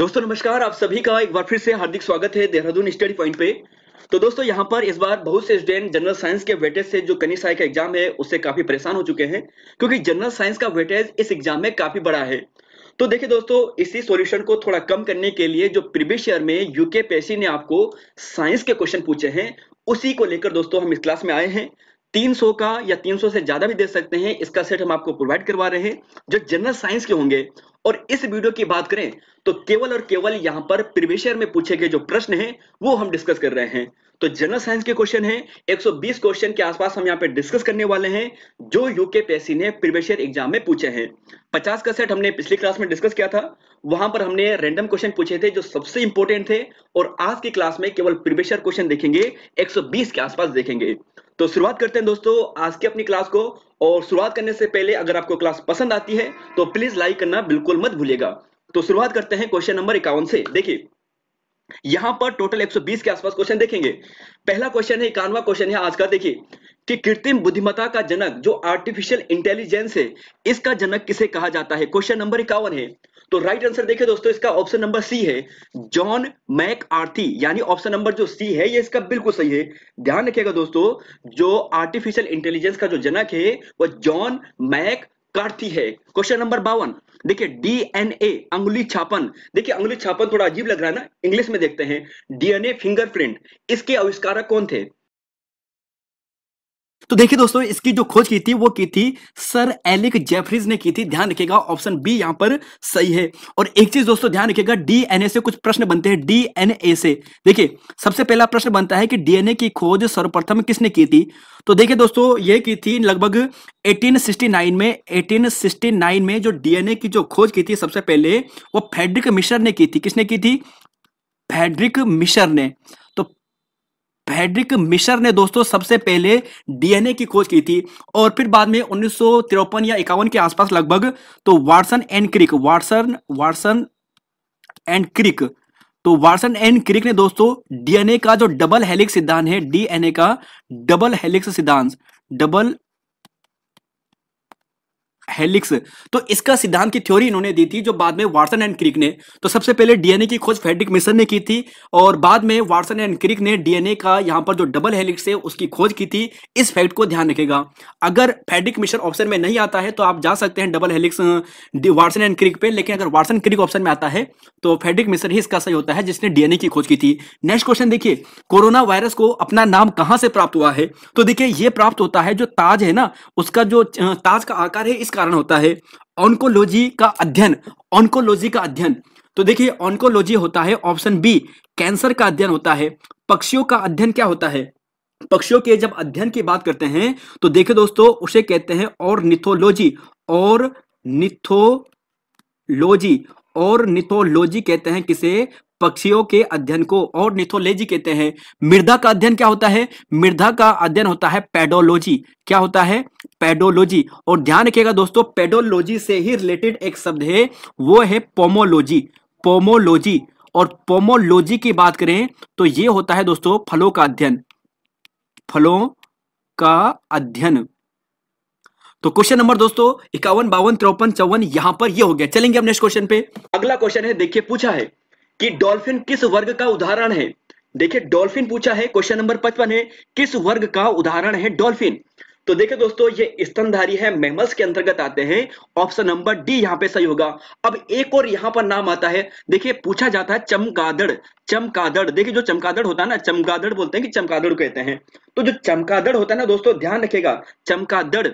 दोस्तों नमस्कार। आप सभी का एक बार फिर से हार्दिक स्वागत है देहरादून स्टडी पॉइंट पे। तो दोस्तों यहाँ पर इस बार बहुत से स्टूडेंट जनरल साइंस के वेटेज से जो कनिष्ठ का एग्जाम है उससे काफी परेशान हो चुके हैं, क्योंकि जनरल साइंस का वेटेज इस एग्जाम में काफी बड़ा है। तो देखिए दोस्तों, इसी सॉल्यूशन को थोड़ा कम करने के लिए जो प्रीवियस ईयर में यूकेपीएससी ने आपको साइंस के क्वेश्चन पूछे हैं, उसी को लेकर दोस्तों हम इस क्लास में आए हैं। 300 का या 300 से ज्यादा भी दे सकते हैं, इसका सेट हम आपको प्रोवाइड करवा रहे हैं जो जनरल साइंस के होंगे। और इस वीडियो की बात करें तो केवल और केवल यहाँ पर प्रीवियस ईयर में पूछे गए जो प्रश्न हैं वो हम डिस्कस कर रहे हैं। तो जनरल साइंस के क्वेश्चन हैं 120 क्वेश्चन के आसपास हम यहाँ पे डिस्कस करने वाले हैं, जो यूकेपीएससी ने प्रीवियस ईयर एग्जाम में पूछे हैं। 50 का सेट हमने पिछली क्लास में डिस्कस किया था, वहां पर हमने रैंडम क्वेश्चन पूछे थे जो सबसे इंपॉर्टेंट थे। और आज की क्लास में केवल प्रीवियस ईयर क्वेश्चन देखेंगे, 120 के आसपास देखेंगे। तो शुरुआत करते हैं दोस्तों आज की अपनी क्लास को। और शुरुआत करने से पहले अगर आपको क्लास पसंद आती है तो प्लीज लाइक करना बिल्कुल मत भूलिएगा। तो शुरुआत करते हैं क्वेश्चन नंबर 51 से। देखिए यहां पर टोटल 120 के आसपास क्वेश्चन देखेंगे। पहला क्वेश्चन है, 51वां क्वेश्चन है आज का। देखिए कि कृत्रिम बुद्धिमत्ता का जनक जो आर्टिफिशियल इंटेलिजेंस है, इसका जनक किसे कहा जाता है। क्वेश्चन नंबर 51 है। तो राइट आंसर देखिए दोस्तों, इसका ऑप्शन नंबर सी है, जॉन मैकआर्थी। यानी ऑप्शन नंबर जो सी है ये इसका बिल्कुल सही है। ध्यान रखिएगा दोस्तों, जो आर्टिफिशियल इंटेलिजेंस का जो जनक है वो जॉन मैककार्थी है। क्वेश्चन नंबर 52 देखिए, डीएनए अंगुली छापन। देखिए अंगुली छापन थोड़ा अजीब लग रहा है ना, इंग्लिश में देखते हैं डीएनए फिंगरप्रिंट। इसके आविष्कारक कौन थे। तो देखिए दोस्तों, इसकी जो खोज की थी वो की थी सर एलिक जेफरीज ने की थी। ध्यान रखिएगा ऑप्शन बी यहां पर सही है। और एक चीज दोस्तों ध्यान रखिएगा, डीएनए से कुछ प्रश्न बनते हैं। डीएनए से देखिए सबसे पहला प्रश्न बनता है कि डीएनए की खोज सर्वप्रथम किसने की थी। तो देखिए दोस्तों ये की थी लगभग 1869 में। 1869 में जो डीएनए की जो खोज की थी सबसे पहले वो फ्रेडरिक मिशर ने की थी। किसने की थी। फ्रेडरिक मिशर ने। तो फ्रेडरिक मिशर ने दोस्तों सबसे पहले डीएनए की खोज की थी। और फिर बाद में 1953 या 51 के आसपास लगभग तो वाटसन एंड क्रिक ने दोस्तों डीएनए का जो डबल हेलिक्स सिद्धांत है, डीएनए का डबल हेलिक्स सिद्धांत, डबल हेलिक्स, तो इसका सिद्धांत की थ्योरी इन्होंने दी थी, जो बाद में वाटसन एंड क्रिक ने। तो सबसे पहले डीएनए की खोज फ्रेडरिक मिशर ने की थी और बाद में वाटसन एंड क्रिक ने डीएनए का यहां पर जो डबल हेलिक्स है उसकी खोज की थी। इस फैक्ट को ध्यान रखिएगा। अगर फ्रेडरिक मिशर ऑप्शन में नहीं आता है तो आप जा सकते हैं double helix Watson and Crick पे, लेकिन अगर वाटसन क्रिक ऑप्शन में आता है तो फ्रेडरिक मिशर ही इसका सही होता है जिसने डीएनए की खोज की थी। नेक्स्ट क्वेश्चन देखिए, कोरोना वायरस को अपना नाम कहां से प्राप्त हुआ है। तो देखिए ये प्राप्त होता है जो ताज है ना, उसका जो ताज का आकार है इस कारण होता है ऑन्कोलॉजी का अध्ययन। ऑन्कोलॉजी का अध्ययन, तो देखिए ऑन्कोलॉजी होता है ऑप्शन बी, कैंसर का अध्ययन होता है। पक्षियों का अध्ययन क्या होता है। पक्षियों के जब अध्ययन की बात करते हैं तो देखिए दोस्तों उसे कहते हैं ऑर्निथोलॉजी। ऑर्निथोलॉजी कहते हैं किसे, पक्षियों के अध्ययन को ऑर्निथोलॉजी कहते हैं। मृदा का अध्ययन क्या होता है। मृदा का अध्ययन होता है पेडोलॉजी। क्या होता है, पेडोलॉजी। और ध्यान रखिएगा दोस्तों, पेडोलॉजी से ही रिलेटेड एक शब्द है, वो है पोमोलॉजी। पोमोलॉजी। और पोमोलॉजी की बात करें तो ये होता है दोस्तों फलों का अध्ययन। फलों का अध्ययन। तो क्वेश्चन नंबर दोस्तों 51, 52, 53, 54 यहां पर ये हो गया। चलेंगे अब नेक्स्ट क्वेश्चन पे। अगला क्वेश्चन है, देखिए पूछा है कि डॉल्फिन किस वर्ग का उदाहरण है। देखिए डॉल्फिन पूछा है, क्वेश्चन नंबर 55 है, किस वर्ग का उदाहरण है डॉल्फिन। तो देखिए दोस्तों ये स्तनधारी है, मैमल्स के अंतर्गत आते हैं। ऑप्शन नंबर डी यहां पे सही होगा। अब एक और यहां पर नाम आता है, देखिए पूछा जाता है चमगादड़। चमगादड़, देखिए जो चमगादड़ होता है ना, चमगादड़ बोलते हैं कि चमगादड़ कहते हैं। तो जो चमगादड़ होता है ना दोस्तों, ध्यान रखिएगा, चमगादड़,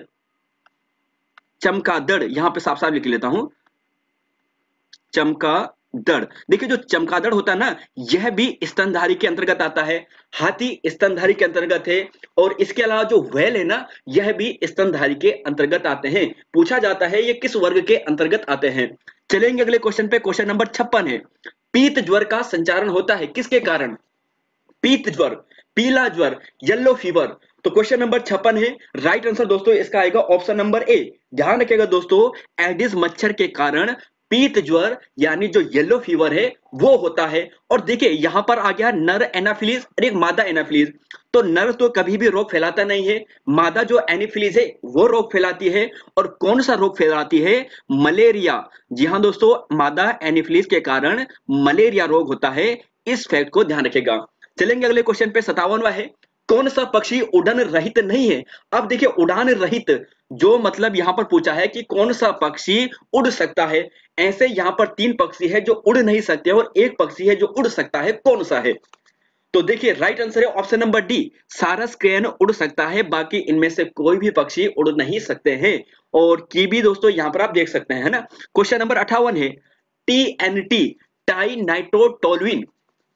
चमगादड़ यहां पे साफ साफ लिख लेता हूं, चमगादड़। देखिए जो चमगादड़ होता है ना, यह भी स्तनधारी के अंतर्गत आता है। हाथी स्तनधारी के अंतर्गत है। और इसके अलावा जो व्हेल है ना, यह भी स्तनधारी के अंतर्गत आते हैं। पूछा जाता है ये किस वर्ग के अंतर्गत आते हैं। चलेंगे अगले क्वेश्चन पे। क्वेश्चन नंबर 56 है, पीत ज्वर का संचारण होता है किसके कारण। पीत ज्वर, पीला ज्वर, येलो फीवर। तो क्वेश्चन नंबर 56 है। राइट आंसर दोस्तों इसका आएगा ऑप्शन नंबर ए। ध्यान रखिएगा दोस्तों, एडिस मच्छर के कारण पीत ज्वर यानी जो येलो फीवर है वो होता है। और देखिए यहां पर आ गया नर एनाफिलीज और एक मादा एनाफिलीज। तो नर तो कभी भी रोग फैलाता नहीं है, मादा जो एनाफिलीज है वो रोग फैलाती है। और कौन सा रोग फैलाती है? मलेरिया। जी हाँ दोस्तों, मादा एनाफिलीज के कारण मलेरिया रोग होता है। इस फैक्ट को ध्यान रखेगा। चलेंगे अगले क्वेश्चन पे। 57वां है, कौन सा पक्षी उड़न रहित नहीं है? अब देखिए उड़ान रहित जो मतलब यहां पर पूछा है कि कौन सा पक्षी उड़ सकता है। ऐसे यहां पर 3 पक्षी है जो उड़ नहीं सकते और एक पक्षी है जो उड़ सकता है, कौन सा है? तो देखिए राइट आंसर है ऑप्शन नंबर डी, सारस क्रेन उड़ सकता है, बाकी इनमें से कोई भी पक्षी उड़ नहीं सकते हैं। और की भी दोस्तों यहां पर आप देख सकते हैं, है ना। क्वेश्चन नंबर 58 है, टीएनटी टाई नाइट्रोटोलुइन,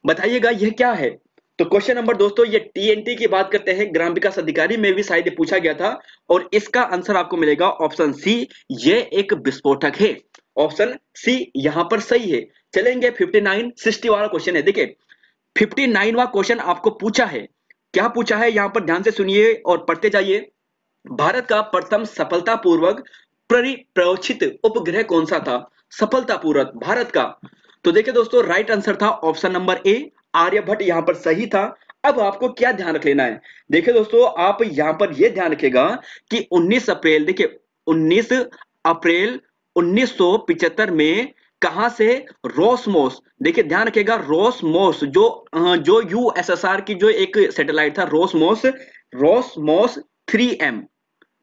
बताइएगा यह क्या है? तो क्वेश्चन नंबर दोस्तों ये टीएनटी की बात करते हैं, ग्राम विकास अधिकारी में भी शायद पूछा गया था। और इसका आंसर आपको मिलेगा ऑप्शन सी, ये एक विस्फोटक है। ऑप्शन सी यहां पर सही है। चलेंगे 59 60 वाला क्वेश्चन है। देखिए 59वां क्वेश्चन आपको पूछा है, क्या पूछा है यहां पर ध्यान से सुनिए और पढ़ते जाइए। भारत का प्रथम सफलतापूर्वक प्रक्षेपित उपग्रह कौन सा था? सफलतापूर्वक भारत का। तो देखिए दोस्तों राइट आंसर था ऑप्शन नंबर ए, आर्यभट्ट यहां पर सही था। अब आपको क्या ध्यान रख लेना है? देखिए दोस्तों आप यहां पर यह ध्यान रखेगा कि 19 अप्रैल, देखिए 19 अप्रैल 1975 में कहां से रोसमोस, देखिए ध्यान रखेगा रोसमोस जो यूएसएसआर की जो एक सैटेलाइट था रोसमोस, रोसमोस 3M,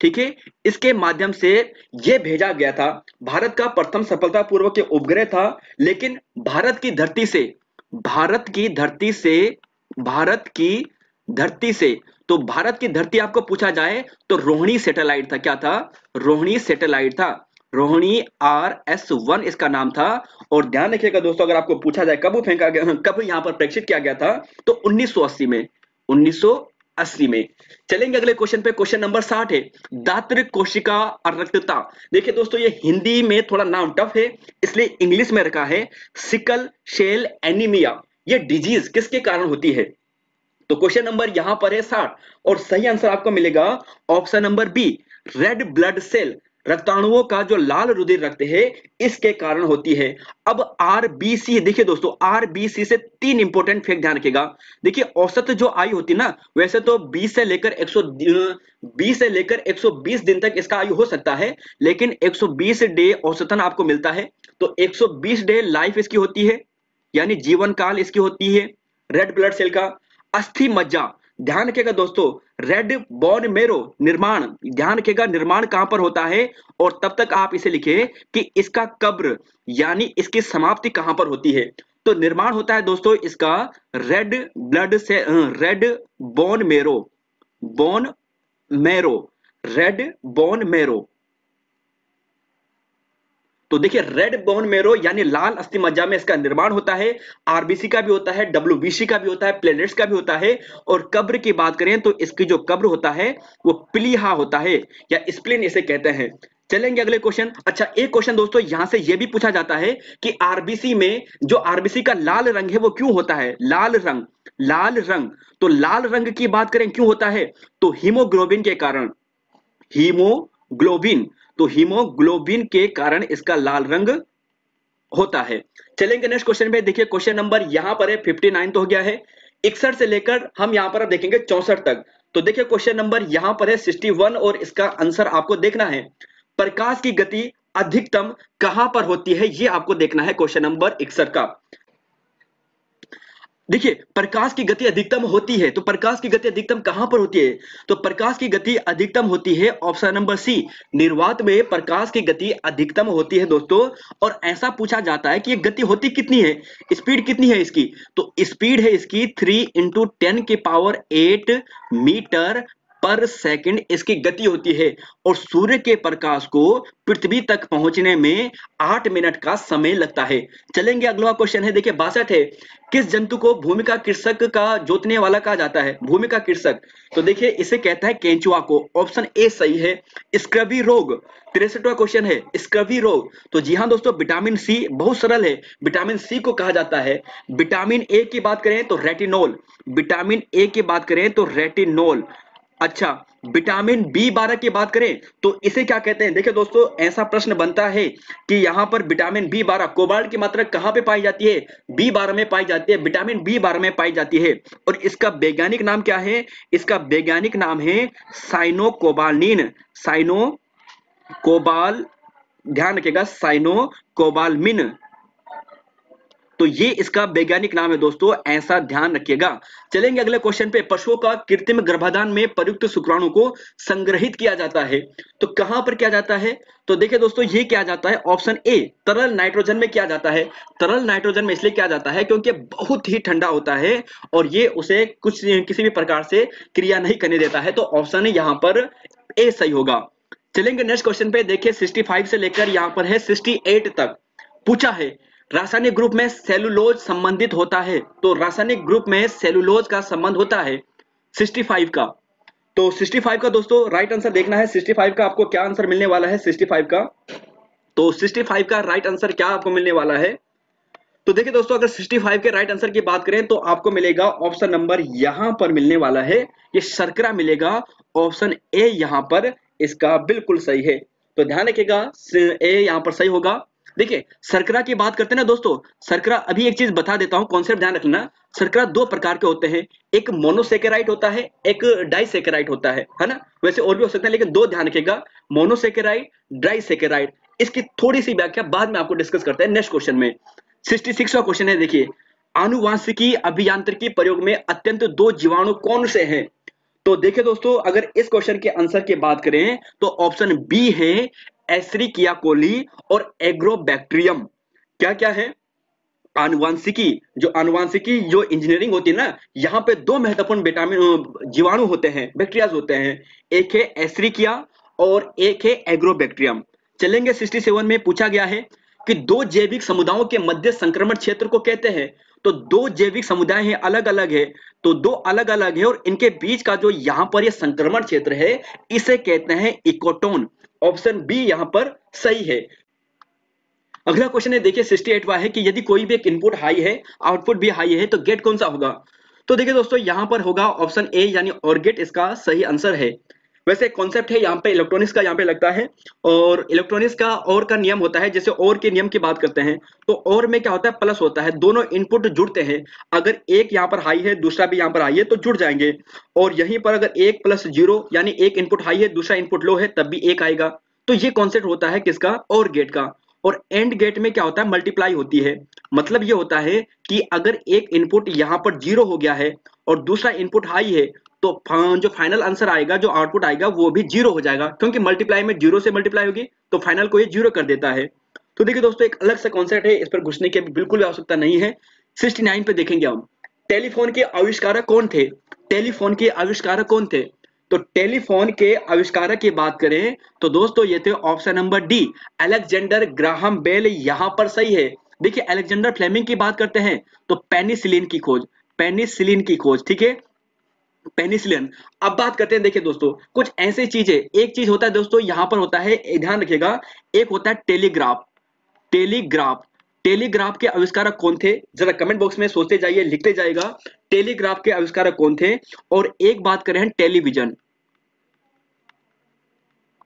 ठीक है, इसके माध्यम से यह भेजा गया था। भारत का प्रथम सफलतापूर्वक ये उपग्रह था। लेकिन भारत की धरती से, भारत की धरती से, भारत की धरती से, तो भारत की धरती आपको पूछा जाए तो रोहिणी सैटेलाइट था। क्या था? रोहिणी सैटेलाइट था। रोहिणी RS1 इसका नाम था। और ध्यान रखिएगा दोस्तों अगर आपको पूछा जाए कब फेंका गया, कब यहां पर प्रेक्षित किया गया था, तो 1980 में, 1980 में। चलेंगे अगले क्वेश्चन पे। क्वेश्चन नंबर 60 है, दात्र कोशिका अरक्तता। देखिए दोस्तों ये हिंदी में थोड़ा नाम टफ है इसलिए इंग्लिश में रखा है, सिकल सेल एनीमिया। ये डिजीज किसके कारण होती है? तो क्वेश्चन नंबर यहां पर है 60 और सही आंसर आपको मिलेगा option number B, red blood cell, रक्ताणुओं का जो लाल रुधिर रक्त है इसके कारण होती है। अब आरबीसी, देखिए दोस्तों आरबीसी से 3 इंपॉर्टेंट फैक्ट ध्यान रखिएगा। देखिए औसत जो आयु होती है ना, वैसे तो 20 से लेकर 120 दिन तक इसका आयु हो सकता है, लेकिन 120 डे औसतन आपको मिलता है। तो 120 डे लाइफ इसकी होती है, यानी जीवन काल इसकी होती है रेड ब्लड सेल का। अस्थि मज्जा, ध्यान रखिएगा दोस्तों, रेड बोन मेरो निर्माण, ध्यान रखिएगा निर्माण कहां पर होता है, और तब तक आप इसे लिखे कि इसका कब्र यानी इसकी समाप्ति कहां पर होती है। तो निर्माण होता है दोस्तों इसका रेड ब्लड से, red bone marrow, bone marrow, red bone marrow. तो देखिए रेड बोन मेरो यानी लाल अस्थि मज्जा में इसका निर्माण होता है। आरबीसी का भी होता है, डब्ल्यूबीसी का भी होता है, प्लेटलेट्स का भी होता है। और कब्र की बात करें तो इसकी जो कब्र होता है वो प्लीहा होता है या स्प्लीन इसे कहते हैं। चलेंगे अगले क्वेश्चन। अच्छा एक क्वेश्चन दोस्तों यहां से यह भी पूछा जाता है कि आरबीसी में जो आरबीसी का लाल रंग है वो क्यों होता है? लाल रंग, लाल रंग। तो लाल रंग की बात करें क्यों होता है, तो हीमोग्लोबिन के कारण, हीमोग्लोबिन, तो हीमोग्लोबिन के कारण इसका लाल रंग होता है। चलेंगे नेक्स्ट क्वेश्चन पे। देखिए क्वेश्चन नंबर यहां पर है 59 तो हो गया है, 61 से लेकर हम यहां पर अब देखेंगे 64 तक। तो देखिए क्वेश्चन नंबर यहां पर है 61 और इसका आंसर आपको देखना है। प्रकाश की गति अधिकतम कहां पर होती है ये आपको देखना है क्वेश्चन नंबर 61 का। देखिए प्रकाश की गति अधिकतम होती है, तो प्रकाश की गति अधिकतम कहां पर होती है? तो प्रकाश की गति अधिकतम होती है ऑप्शन नंबर सी, निर्वात में प्रकाश की गति अधिकतम होती है दोस्तों। और ऐसा पूछा जाता है कि ये गति होती कितनी है, स्पीड कितनी है इसकी? तो स्पीड है इसकी 3 × 10⁸ मीटर पर सेकंड इसकी गति होती है। और सूर्य के प्रकाश को पृथ्वी तक पहुंचने में 8 मिनट का समय लगता है। चलेंगे अगला क्वेश्चन है, देखिए 62 है, किस जंतु को भूमिका कृषक का जोतने वाला कहा जाता है? भूमिका कृषक, तो देखिए इसे कहता है केंचुआ को। ऑप्शन ए सही है। स्क्रबी रोग, 63वां क्वेश्चन है, स्क्रबी रोग। तो जी हां दोस्तों विटामिन सी, बहुत सरल है, विटामिन सी को कहा जाता है। विटामिन ए की बात करें तो रेटिनोल, विटामिन ए की बात करें तो रेटिनोल। अच्छा, विटामिन बी 12 की बात करें तो इसे क्या कहते हैं? देखिए दोस्तों, ऐसा प्रश्न बनता है कि यहाँ पर विटामिन बी 12 कोबाल्ट की मात्रा कहाँ पे पाई जाती है? बी 12 में पाई जाती है, विटामिन बी 12 में पाई जाती है। और इसका वैज्ञानिक नाम क्या है? इसका वैज्ञानिक नाम है साइनोकोबाल्मिन। साइनोकोबाल, ध्यान रखिएगा, साइनोकोबाल्मिन। तो ये इसका वैज्ञानिक नाम है दोस्तों, ऐसा ध्यान रखिएगा। चलेंगे अगले क्वेश्चन पे। पशुओं का कृत्रिम गर्भाधान में प्रयुक्त शुक्राणु को संग्रहित किया जाता है, तो कहां पर किया जाता है? तो देखिए दोस्तों, ये किया जाता है ऑप्शन ए, तरल नाइट्रोजन में किया जाता है। तरल नाइट्रोजन में इसलिए किया जाता है क्योंकि बहुत ही ठंडा होता है और ये उसे कुछ किसी भी प्रकार से क्रिया नहीं करने देता है। तो ऑप्शन यहाँ पर ए सही होगा। चलेंगे नेक्स्ट क्वेश्चन पे। देखिए 65 से लेकर यहाँ पर है 68 तक पूछा है, रासायनिक ग्रुप में सेलुलोज संबंधित होता है। तो रासायनिक ग्रुप में सेलुलोज का संबंध होता है 65 का। तो 65 का दोस्तों राइट आंसर देखना है। 65 का आपको क्या आंसर मिलने वाला है 65 का? तो 65 का राइट आंसर क्या आपको मिलने वाला है? तो देखिए दोस्तों, अगर 65 के राइट आंसर की बात करें तो आपको मिलेगा ऑप्शन नंबर यहां पर मिलने वाला है, ये शर्करा मिलेगा। ऑप्शन ए यहां पर इसका बिल्कुल सही है। तो ध्यान रखिएगा, ए यहां पर सही होगा। देखिए शर्करा की बात करते हैं ना दोस्तों, शर्करा, अभी एक चीज बता देता हूं, कॉन्सेप्ट ध्यान रखना। शर्करा दो प्रकार के होते हैं, एक मोनोसेकेराइड होता है, एक डाइसेकेराइड होता है ना। वैसे और भी हो सकता है लेकिन दो ध्यान रखिएगा, मोनोसेकेराइड, डाइसेकेराइड। इसकी थोड़ी सी व्याख्या बाद में आपको डिस्कस करते हैं नेक्स्ट क्वेश्चन में। 66वां क्वेश्चन है, देखिए आनुवांशिकी अभियांत्रिकी प्रयोग में अत्यंत दो जीवाणु कौन से हैं? तो देखिए दोस्तों, अगर इस क्वेश्चन के आंसर की बात करें तो ऑप्शन बी है एस्चेरिचिया कोली और एग्रोबैक्टीरियम। क्या क्या है? आनुवांशिकी, जो आनुवांशिकी जो इंजीनियरिंग होती है ना, यहाँ पे दो महत्वपूर्ण विटामिन जीवाणु होते हैं, बैक्टीरियाज होते हैं। एक है एस्चेरिचिया और एक है एग्रोबैक्टीरियम। चलेंगे 67 में पूछा गया है कि दो जैविक समुदायों के मध्य संक्रमण क्षेत्र को कहते हैं। तो दो जैविक समुदाय हैं, अलग अलग है, तो दो अलग अलग है और इनके बीच का जो यहां पर ये संक्रमण क्षेत्र है इसे कहते हैं इकोटोन। ऑप्शन बी यहां पर सही है। अगला क्वेश्चन है, देखिए 68वां है कि यदि कोई भी एक इनपुट हाई है, आउटपुट भी हाई है, तो गेट कौन सा होगा? तो देखिए दोस्तों, यहां पर होगा ऑप्शन ए यानी और गेट इसका सही आंसर है। वैसे कॉन्सेप्ट है यहाँ पे इलेक्ट्रॉनिक्स का, यहाँ पे लगता है, और इलेक्ट्रॉनिक्स का और का नियम होता है। जैसे और के नियम की बात करते हैं तो और में क्या होता है, प्लस होता है, दोनों इनपुट जुड़ते हैं। अगर एक यहाँ पर हाई है दूसरा भी यहाँ पर हाई है तो जुड़ जाएंगे। और यहीं पर अगर 1+0 यानी एक इनपुट हाई है दूसरा इनपुट लो है तब भी एक आएगा। तो ये कॉन्सेप्ट होता है किसका? और गेट का। और एंड गेट में क्या होता है, मल्टीप्लाई होती है। मतलब ये होता है कि अगर एक इनपुट यहाँ पर 0 हो गया है और दूसरा इनपुट हाई है तो जो फाइनल आंसर आएगा, जो आउटपुट आएगा वो भी 0 हो जाएगा, क्योंकि मल्टीप्लाई में 0 से मल्टीप्लाई होगी तो फाइनल को ये 0 कर देता है। तो देखिए दोस्तों, एक अलग सा कॉन्सेप्ट है, इस पर घुसने की बिल्कुल आवश्यकता नहीं है। 69 पे देखेंगे हम, टेलीफोन के आविष्कारक कौन थे? टेलीफोन के आविष्कारक कौन थे? तो टेलीफोन के आविष्कारक की बात करें तो दोस्तों ये थे option number D, Alexander Graham Bell. यहां पर सही है। देखिए अलेक्जेंडर फ्लेमिंग की बात करते हैं तो पेनिसिलिन की खोज, पेनिसिलिन की खोज, ठीक है, पेनिसिलिन। अब बात करते हैं, देखिए दोस्तों कुछ ऐसी चीजें, एक चीज होता है दोस्तों यहां पर होता है, ध्यान रखिएगा, एक होता है टेलीग्राफ। टेलीग्राफ, टेलीग्राफ के आविष्कारक कौन थे? जरा कमेंट बॉक्स में सोचते जाइए, लिखते जाएगा टेलीग्राफ के आविष्कारक कौन थे। और एक बात करें टेलीविजन,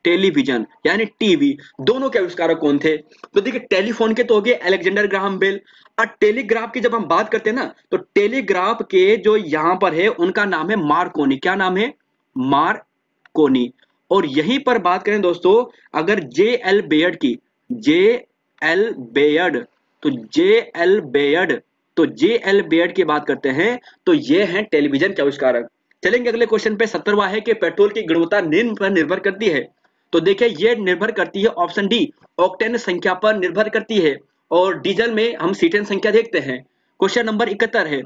टेलीविजन यानी टीवी, दोनों के आविष्कारक कौन थे? तो देखिए टेलीफोन के तो हो गए अलेक्जेंडर ग्राहम बेल। और टेलीग्राफ की जब हम बात करते हैं ना तो टेलीग्राफ के जो यहां पर है उनका नाम है मार्कोनी। क्या नाम है? मार्कोनी। और यहीं पर बात करें दोस्तों, अगर जे एल बेयर्ड की, जे एल बेयर्ड, तो जे एल बेयर्ड, तो जे एल बेयर्ड की बात करते हैं तो ये हैं टेलीविजन के आविष्कारक। चलेंगे अगले क्वेश्चन पे। 17वां है कि पेट्रोल की गुणवत्ता निम्न पर निर्भर करती है। तो देखिए ये निर्भर करती है ऑप्शन डी, ऑक्टेन संख्या पर निर्भर करती है। और डीजल में हम सीटेन संख्या देखते हैं। क्वेश्चन नंबर 71 है,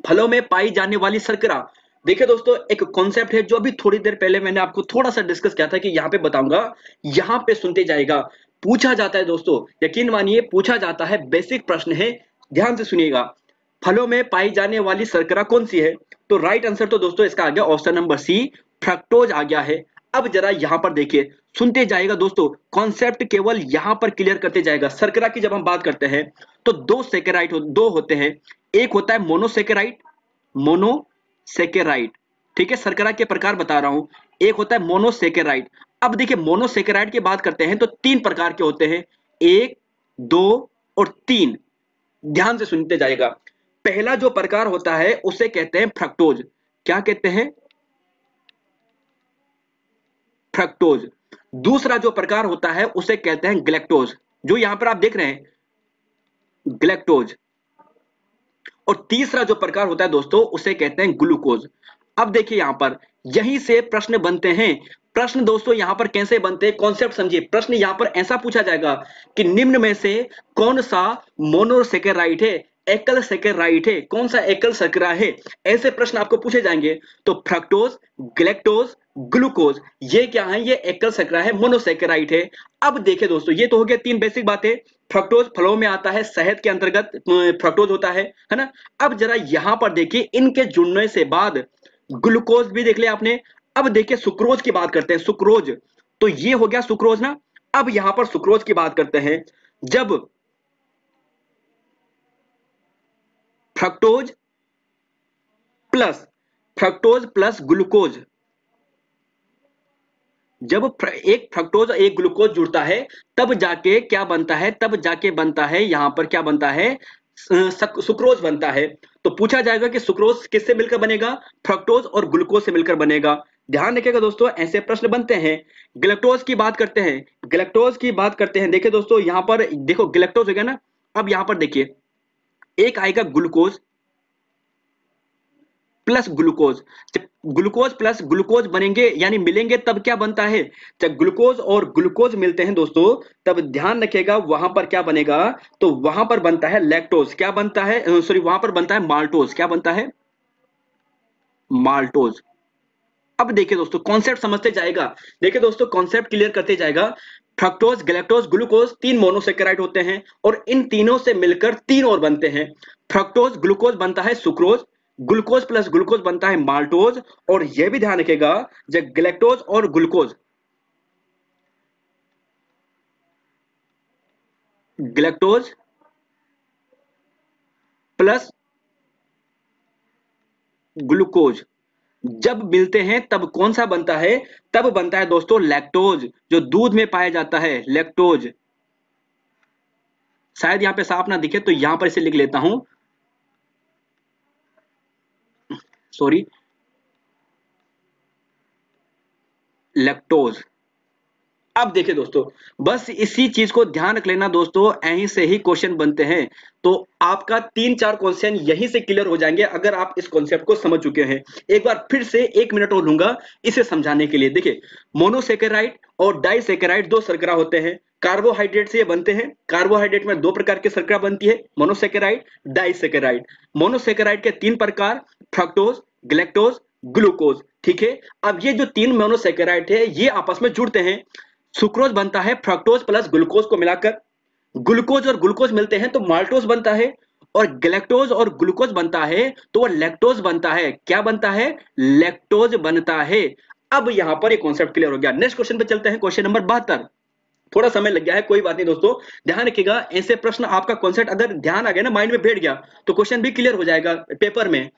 फलों में पाई जाने वाली शर्करा। देखिए दोस्तों, एक कॉन्सेप्ट है जो अभी थोड़ी देर पहले मैंने आपको थोड़ा सा डिस्कस किया था कि यहाँ पे बताऊंगा, यहाँ पे सुनते जाएगा। पूछा जाता है दोस्तों, यकीन मानिए पूछा जाता है, बेसिक प्रश्न है, ध्यान से सुनिएगा। फलों में पाई जाने वाली शर्करा कौन सी है? तो राइट आंसर तो दोस्तों इसका आ गया ऑप्शन नंबर सी, फ्रक्टोज आ गया है। अब जरा यहां पर देखिए, सुनते जाएगा दोस्तों, कॉन्सेप्ट केवल यहां पर क्लियर करते जाएगा। शर्करा की जब हम बात करते हैं तो दो होते हैं, एक होता है मोनोसेकेराइड, मोनोसेकेराइड, ठीक है, शर्करा के प्रकार बता रहा हूं। एक होता है मोनोसेकेराइड। अब देखिए मोनोसेकेराइड की बात करते हैं तो 3 प्रकार के होते हैं, 1, 2 और 3। ध्यान से सुनते जाएगा। पहला जो प्रकार होता है उसे कहते हैं फ्रक्टोज। क्या कहते हैं? फ्रक्टोज। दूसरा जो प्रकार होता है उसे कहते हैं ग्लैक्टोज, जो यहां पर आप देख रहे हैं, ग्लैक्टोज। और तीसरा जो प्रकार होता है दोस्तों उसे कहते हैं ग्लूकोज। अब देखिए यहां पर यहीं से प्रश्न बनते हैं। प्रश्न दोस्तों यहां पर कैसे बनते हैं, कॉन्सेप्ट समझिए। प्रश्न यहां पर ऐसा पूछा जाएगा कि निम्न में से कौन सा मोनोसेकेराइड है, एकल सेकेराइड है, कौन सा एकल शर्करा है, ऐसे प्रश्न आपको पूछे जाएंगे। तो फ्रक्टोज, ग्लैक्टोज, ग्लूकोज, ये क्या है? ये एकल शर्करा है, मोनोसेकेराइड है। अब देखिए दोस्तों ये तो हो गया 3 बेसिक बातें। फ्रक्टोज फलों में आता है, शहद के अंतर्गत फ्रक्टोज होता है ना। अब जरा यहां पर देखिए इनके जुड़ने से बाद ग्लूकोज भी देख लिया आपने। अब देखिए सुक्रोज की बात करते हैं, सुक्रोज। तो ये हो गया सुक्रोज ना। अब यहां पर सुक्रोज की बात करते हैं। जब फ्रक्टोज प्लस ग्लूकोज, जब एक फ्रक्टोज और एक ग्लूकोज जुड़ता है तब जाके क्या बनता है, तब जाके बनता है यहां पर क्या बनता है, सुक्रोज बनता है। तो पूछा जाएगा कि सुक्रोज किससे मिलकर बनेगा? फ्रक्टोज और ग्लूकोज से मिलकर बनेगा। ध्यान रखिएगा दोस्तों, ऐसे प्रश्न बनते हैं। ग्लैक्टोज की बात करते हैं, ग्लैक्टोज की बात करते हैं। देखिए दोस्तों यहां पर देखो ग्लैक्टोज हो गया ना। अब यहां पर देखिए एक आएगा ग्लूकोज प्लस ग्लूकोज। जब ग्लूकोज प्लस ग्लूकोज बनेंगे यानी मिलेंगे तब क्या बनता है? जब ग्लूकोज और ग्लूकोज मिलते हैं दोस्तों तब ध्यान रखिएगा वहां पर क्या बनेगा, तो वहां पर बनता है लैक्टोज। क्या बनता है? सॉरी, वहां पर बनता है माल्टोज। क्या बनता है? माल्टोज। अब देखिए दोस्तों कॉन्सेप्ट समझते जाएगा। देखिए दोस्तों कॉन्सेप्ट क्लियर करते जाएगा। फ्रक्टोज, ग्लैक्टोज, ग्लूकोज 3 मोनोसेकेराइड होते हैं और इन तीनों से मिलकर 3 और बनते हैं। फ्रक्टोज ग्लूकोज बनता है सुक्रोज, ग्लूकोज प्लस ग्लूकोज बनता है माल्टोज। और यह भी ध्यान रखिएगा जब ग्लैक्टोज और ग्लूकोज, ग्लैक्टोज प्लस ग्लूकोज जब मिलते हैं तब कौन सा बनता है? तब बनता है दोस्तों लैक्टोज, जो दूध में पाया जाता है, लैक्टोज। शायद यहां पे साफ ना दिखे तो यहां पर इसे लिख लेता हूं, सॉरी, लैक्टोज। अब देखिए दोस्तों बस इसी चीज को ध्यान रख लेना दोस्तों, यहीं से ही क्वेश्चन बनते हैं। तो आपका 3-4 क्वेश्चन यहीं से क्लियर हो जाएंगे अगर आप इस कॉन्सेप्ट को समझ चुके हैं। एक बार फिर से 1 मिनट और लूंगा इसे समझाने के लिए। देखिए मोनोसेकेराइड और डाइसेकेराइड 2 शर्करा होते हैं, कार्बोहाइड्रेट से ये बनते हैं। कार्बोहाइड्रेट में 2 प्रकार की शर्करा बनती है, मोनोसेकेराइड, डाइसेकेराइड। मोनोसेकेराइड के 3 प्रकार, फ्रक्टोज, ग्लैक्टोज, ग्लूकोज। ठीक है, अब ये जो 3 मोनोसेकेराइड है ये आपस में जुड़ते हैं। सुक्रोज बनता है फ्रक्टोज प्लस ग्लूकोज को मिलाकर, ग्लूकोज और ग्लूकोज मिलते हैं तो माल्टोज बनता है, और ग्लैक्टोज और ग्लूकोज बनता है तो वह लैक्टोज बनता है। क्या बनता है? लैक्टोज बनता है। अब यहां पर ये कॉन्सेप्ट क्लियर हो गया। नेक्स्ट क्वेश्चन पे चलते हैं, क्वेश्चन नंबर 72। थोड़ा समय लग गया है, कोई बात नहीं दोस्तों, ध्यान रखिएगा। ऐसे प्रश्न आपका कॉन्सेप्ट अगर ध्यान आ गया ना, माइंड में बैठ गया तो क्वेश्चन भी क्लियर हो जाएगा पेपर में।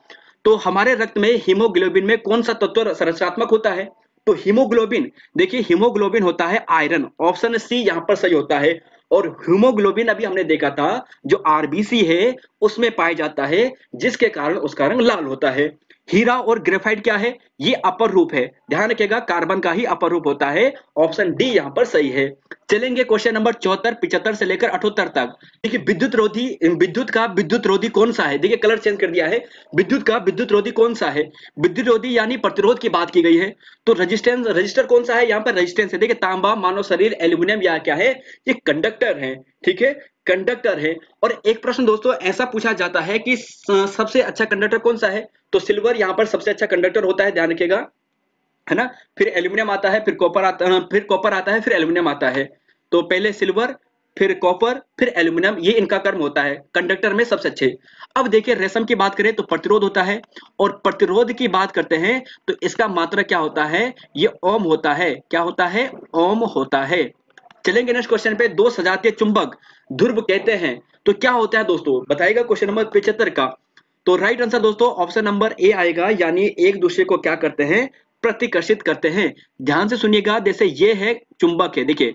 तो हमारे रक्त में हीमोग्लोबिन में कौन सा तत्व संरचनात्मक होता है? तो हीमोग्लोबिन, देखिए हीमोग्लोबिन होता है आयरन, ऑप्शन सी यहां पर सही होता है। और हीमोग्लोबिन अभी हमने देखा था जो आरबीसी है उसमें पाया जाता है, जिसके कारण उसका रंग लाल होता है। हीरा और ग्रेफाइट क्या है? ये अपर रूप है, ध्यान रखिएगा कार्बन का ही अपर रूप होता है। ऑप्शन डी यहां पर सही है। चलेंगे क्वेश्चन नंबर 74, 75 से लेकर 78 तक। देखिए विद्युत रोधी, विद्युत का विद्युत रोधी कौन सा है? देखिए कलर चेंज कर दिया है। विद्युत का विद्युत रोधी कौन सा है? विद्युत रोधी यानी प्रतिरोध की बात की गई है। तो रेजिस्टेंस, रजिस्टर कौन सा है? यहाँ पर रेजिस्टेंस है। देखिए तांबा, मानव शरीर, एल्यूमिनियम, या क्या है? ये कंडक्टर है। ठीक है, कंडक्टर है। और एक प्रश्न दोस्तों ऐसा पूछा जाता है कि सबसे अच्छा कंडक्टर कौन सा है? तो सिल्वर यहाँ पर सबसे अच्छा कंडक्टर होता है, ध्यान रखिएगा, है ना। फिर एल्यूमिनियम आता है, फिर कॉपर आता है, फिर एल्यूमिनियम आता है। तो पहले सिल्वर, फिर कॉपर, फिर एल्यूमिनियम, ये इनका कर्म होता है कंडक्टर में सबसे अच्छे। अब देखिए रेशम की बात करें तो प्रतिरोध होता है, और प्रतिरोध की बात करते हैं तो इसका मात्रा क्या होता है? ये ओम होता है। क्या होता है? ओम होता है। चलेंगे नेक्स्ट क्वेश्चन पे। 2 सजातीय चुंबक ध्रुव कहते हैं तो क्या होता है दोस्तों? बताइएगा क्वेश्चन नंबर 75 का। तो राइट आंसर दोस्तों ऑप्शन नंबर ए आएगा, यानी एक दूसरे को क्या करते हैं, प्रतिकर्षित करते हैं। ध्यान से सुनिएगा, जैसे ये है चुंबक है, देखिए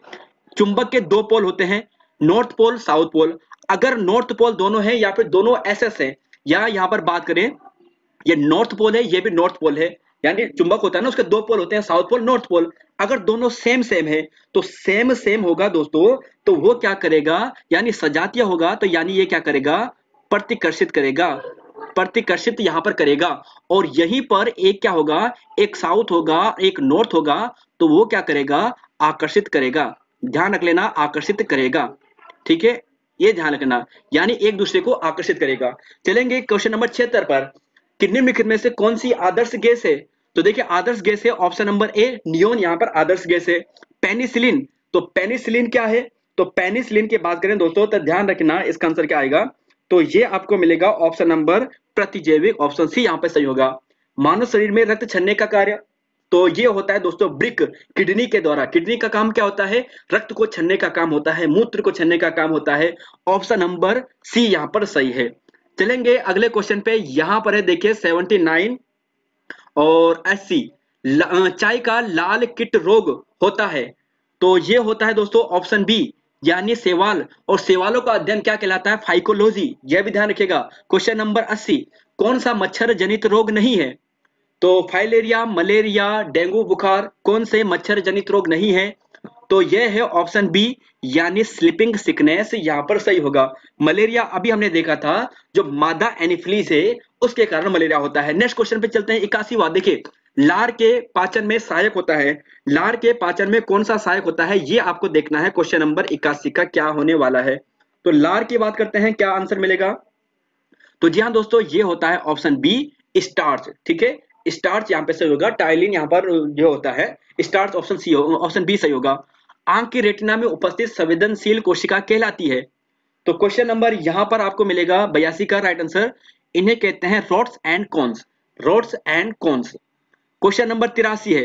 चुंबक के दो पोल होते हैं, नॉर्थ पोल साउथ पोल। अगर नॉर्थ पोल दोनों है या फिर दोनों एसएस है, या यहां पर बात करें ये नॉर्थ पोल है ये भी नॉर्थ पोल है, यानी चुंबक होता है ना उसके दो पोल होते हैं, साउथ पोल नॉर्थ पोल। अगर दोनों सेम सेम है तो सेम सेम होगा दोस्तों, तो वो क्या करेगा, यानी सजातीय होगा, तो यानी ये क्या करेगा, प्रतिकर्षित करेगा, प्रतिकर्षित यहां पर करेगा। और यहीं पर एक क्या होगा, एक साउथ होगा एक नॉर्थ होगा, तो वो क्या करेगा, आकर्षित करेगा। ध्यान रख लेना, आकर्षित करेगा, ठीक है, ये ध्यान रखना, यानी एक दूसरे को आकर्षित करेगा। चलेंगे क्वेश्चन नंबर 76 पर, कि निम्नलिखित में से कौन सी आदर्श गैस है। तो देखिए आदर्श गैस है ऑप्शन नंबर ए नियोन, यहां पर आदर्श गैस है। पेनिसिलिन, तो पेनिसिलिन क्या है, तो पेनिसिलिन की बात करें दोस्तों तो ध्यान रखना इसका आंसर क्या आएगा, तो ये आपको मिलेगा ऑप्शन नंबर प्रतिजैविक, ऑप्शन सी यहां पर सही होगा। मानव शरीर में रक्त छन्ने का कार्य, तो ये होता है दोस्तों ब्रिक, किडनी के द्वारा। किडनी का काम क्या होता है, रक्त को छन्ने का काम होता है, मूत्र को छन्ने का काम होता है। ऑप्शन नंबर सी यहां पर सही है। चलेंगे अगले क्वेश्चन पे, यहां पर है देखिए 79 और 80, चाय का लाल कीट रोग होता है, तो ये होता है दोस्तों ऑप्शन बी, यानी सेवाल। और सेवालों का अध्ययन क्या कहलाता है, फाइकोलॉजी, यह भी ध्यान रखिएगा। क्वेश्चन नंबर 80, कौन सा मच्छर जनित रोग नहीं है, तो फाइलेरिया, मलेरिया, डेंगू बुखार, कौन से मच्छर जनित रोग नहीं है, तो यह है ऑप्शन बी, यानी स्लीपिंग सिकनेस यहां पर सही होगा। मलेरिया अभी हमने देखा था, जो मादा एनिफ्लीज है उसके कारण मलेरिया होता है। नेक्स्ट क्वेश्चन पे चलते हैं, 81वां, देखिए लार के पाचन में सहायक होता है, लार के पाचन में कौन सा सहायक होता है, ये आपको देखना है। क्वेश्चन नंबर 81 का क्या होने वाला है, तो लार की बात करते हैं, क्या आंसर मिलेगा, तो जी हाँ दोस्तों ये होता है ऑप्शन बी, स्टार्च, ठीक है, स्टार्च यहाँ पे सही होगा, टाइलिन यहाँ पर जो होता है, starch option C, option B सही होगा। आंख की रेटिना में उपस्थित संवेदनशील कोशिका कहलाती है, तो क्वेश्चन नंबर यहाँ पर आपको मिलेगा 82 का राइट आंसर, इन्हें कहते हैं rods and cones, rods and cones. Question number 83 है,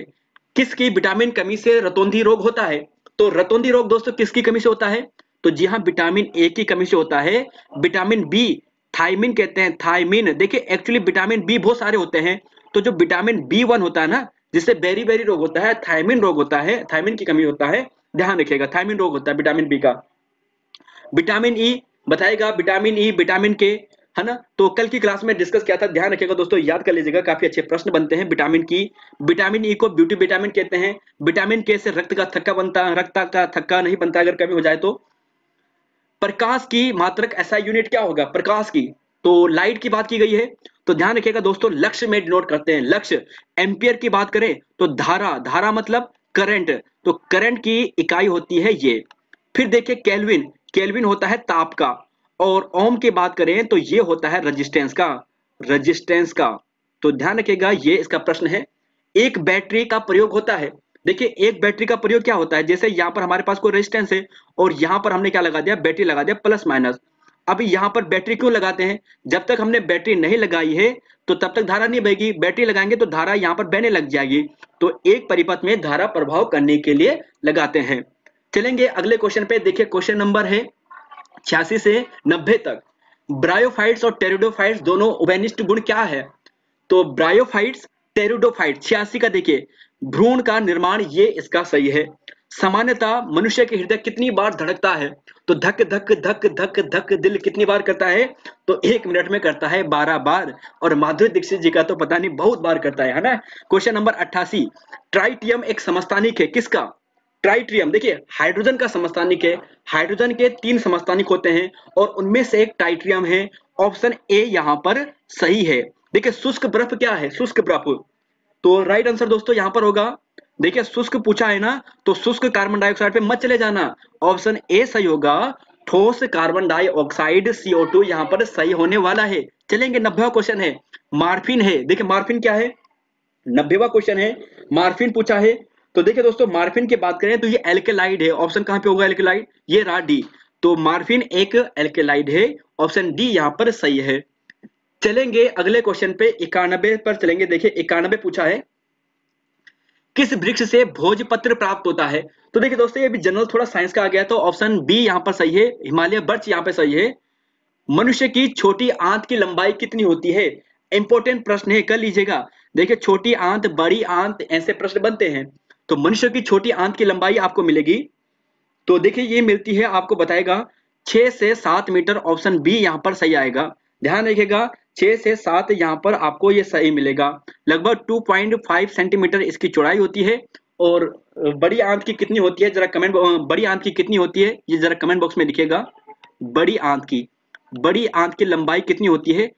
किसकी विटामिन कमी से रतौंधी रोग होता है, तो रतौंधी रोग दोस्तों किसकी कमी से होता है, तो जी हाँ विटामिन ए की कमी से होता है। विटामिन बी, थायमिन कहते हैं, थायमिन, देखिए एक्चुअली विटामिन बी बहुत सारे होते हैं, तो जो विटामिन B1 होता है ना, जिससे बेरी बेरी रोग होता है, थायमिन रोग होता है, थायमिन की कमी होता है, ध्यान रखिएगा, थायमिन रोग होता है विटामिन बी का। विटामिन ई बताएगा, विटामिन ई, विटामिन के, है ना, तो कल की क्लास में डिस्कस किया था, ध्यान रखिएगा दोस्तों, याद कर लीजिएगा, काफी अच्छे प्रश्न बनते हैं विटामिन की। विटामिन ई को ब्यूटी विटामिन कहते हैं। विटामिन के से रक्त का थक्का बनता है, रक्त का थक्का नहीं बनता अगर कमी हो जाए तो। प्रकाश की मात्रक ऐसा यूनिट क्या होगा, प्रकाश की, तो लाइट की बात की गई है, तो ध्यान रखिएगा दोस्तों लक्ष्य में डिनोट करते हैं, लक्ष्य। एम्पियर की बात करें तो धारा, धारा मतलब करंट, तो करंट की इकाई होती है ये। फिर देखिए केल्विन, केल्विन होता है ताप का। और ओम की बात करें तो ये होता है रेजिस्टेंस का, रेजिस्टेंस का, तो ध्यान रखिएगा ये इसका प्रश्न है। एक बैटरी का प्रयोग होता है, देखिए एक बैटरी का प्रयोग क्या होता है, जैसे यहाँ पर हमारे पास कोई रेजिस्टेंस है और यहाँ पर हमने क्या लगा दिया, बैटरी लगा दिया प्लस माइनस। अभी यहाँ पर बैटरी क्यों लगाते हैं, जब तक हमने बैटरी नहीं लगाई है तो तब तक धारा नहीं बहेगी, बैटरी लगाएंगे तो धारा यहाँ पर बहने लग जाएगी, तो एक परिपथ में धारा प्रभाव करने के लिए लगाते हैं। चलेंगे अगले क्वेश्चन पे, देखिए क्वेश्चन नंबर है 86 से 90 तक। ब्रायोफाइट्स और टेरिडोफाइट्स दोनों उभयनिष्ठ गुण क्या है, तो ब्रायोफाइट्स, टेरिडोफाइट, 86 का देखिए भ्रूण का निर्माण, ये इसका सही है। सामान्यतः मनुष्य के हृदय कितनी बार धड़कता है, तो धक धक धक धक धक दिल कितनी बार करता है, तो 1 मिनट में करता है 12 बार। और माधुरी दीक्षित जी का तो पता नहीं बहुत बार करता है ना। क्वेश्चन नंबर 88, ट्राइटियम एक समस्थानिक है, किसका, ट्राइट्रियम, देखिए हाइड्रोजन का समस्थानिक है, हाइड्रोजन के 3 समस्थानिक होते हैं और उनमें से एक ट्राइट्रियम है, ऑप्शन ए यहां पर सही है। देखिए शुष्क बर्फ क्या है, शुष्क बर्फ, तो राइट आंसर दोस्तों यहां पर होगा, देखिए शुष्क पूछा है ना, तो शुष्क कार्बन डाइऑक्साइड पे मत चले जाना, ऑप्शन ए सही होगा, ठोस कार्बन डाइऑक्साइड CO2 यहां पर सही होने वाला है। चलेंगे 90वां क्वेश्चन है, मार्फिन है, देखिए मार्फिन क्या है, 90वां क्वेश्चन है, मार्फिन पूछा है। तो देखिए दोस्तों मार्फिन की बात करें तो ये एल्केलाइड है, ऑप्शन कहां पे होगा एल्केलाइड, ये रहा डी, तो मार्फिन एक एल्केलाइड है, ऑप्शन डी यहां पर सही है। चलेंगे अगले क्वेश्चन पे 91 पर चलेंगे, देखिए 91 पूछा है, किस वृक्ष से भोजपत्र प्राप्त होता है, तो देखिए दोस्तों ये भी जनरल थोड़ा साइंस का आ गया, तो ऑप्शन बी यहां पर सही है, हिमालय बर्च यहां पर सही है। मनुष्य की छोटी आंत की लंबाई कितनी होती है? इंपॉर्टेंट प्रश्न है, कर लीजिएगा। देखिए छोटी आंत, बड़ी आंत, ऐसे प्रश्न बनते हैं। तो मनुष्य की छोटी आंत की लंबाई आपको मिलेगी, तो देखिए ये मिलती है, आपको बताएगा 6 से 7 मीटर। ऑप्शन बी यहाँ पर सही आएगा। ध्यान रखिएगा 6 से 7 यहाँ पर आपको ये सही मिलेगा। लगभग 2.5 सेंटीमीटर इसकी चौड़ाई होती है। और बड़ी आंत की कितनी होती है जरा कमेंट, बड़ी आंत की कितनी होती है ये जरा कमेंट बॉक्स में लिखिएगा। बड़ी आंत की लंबाई कितनी होती है,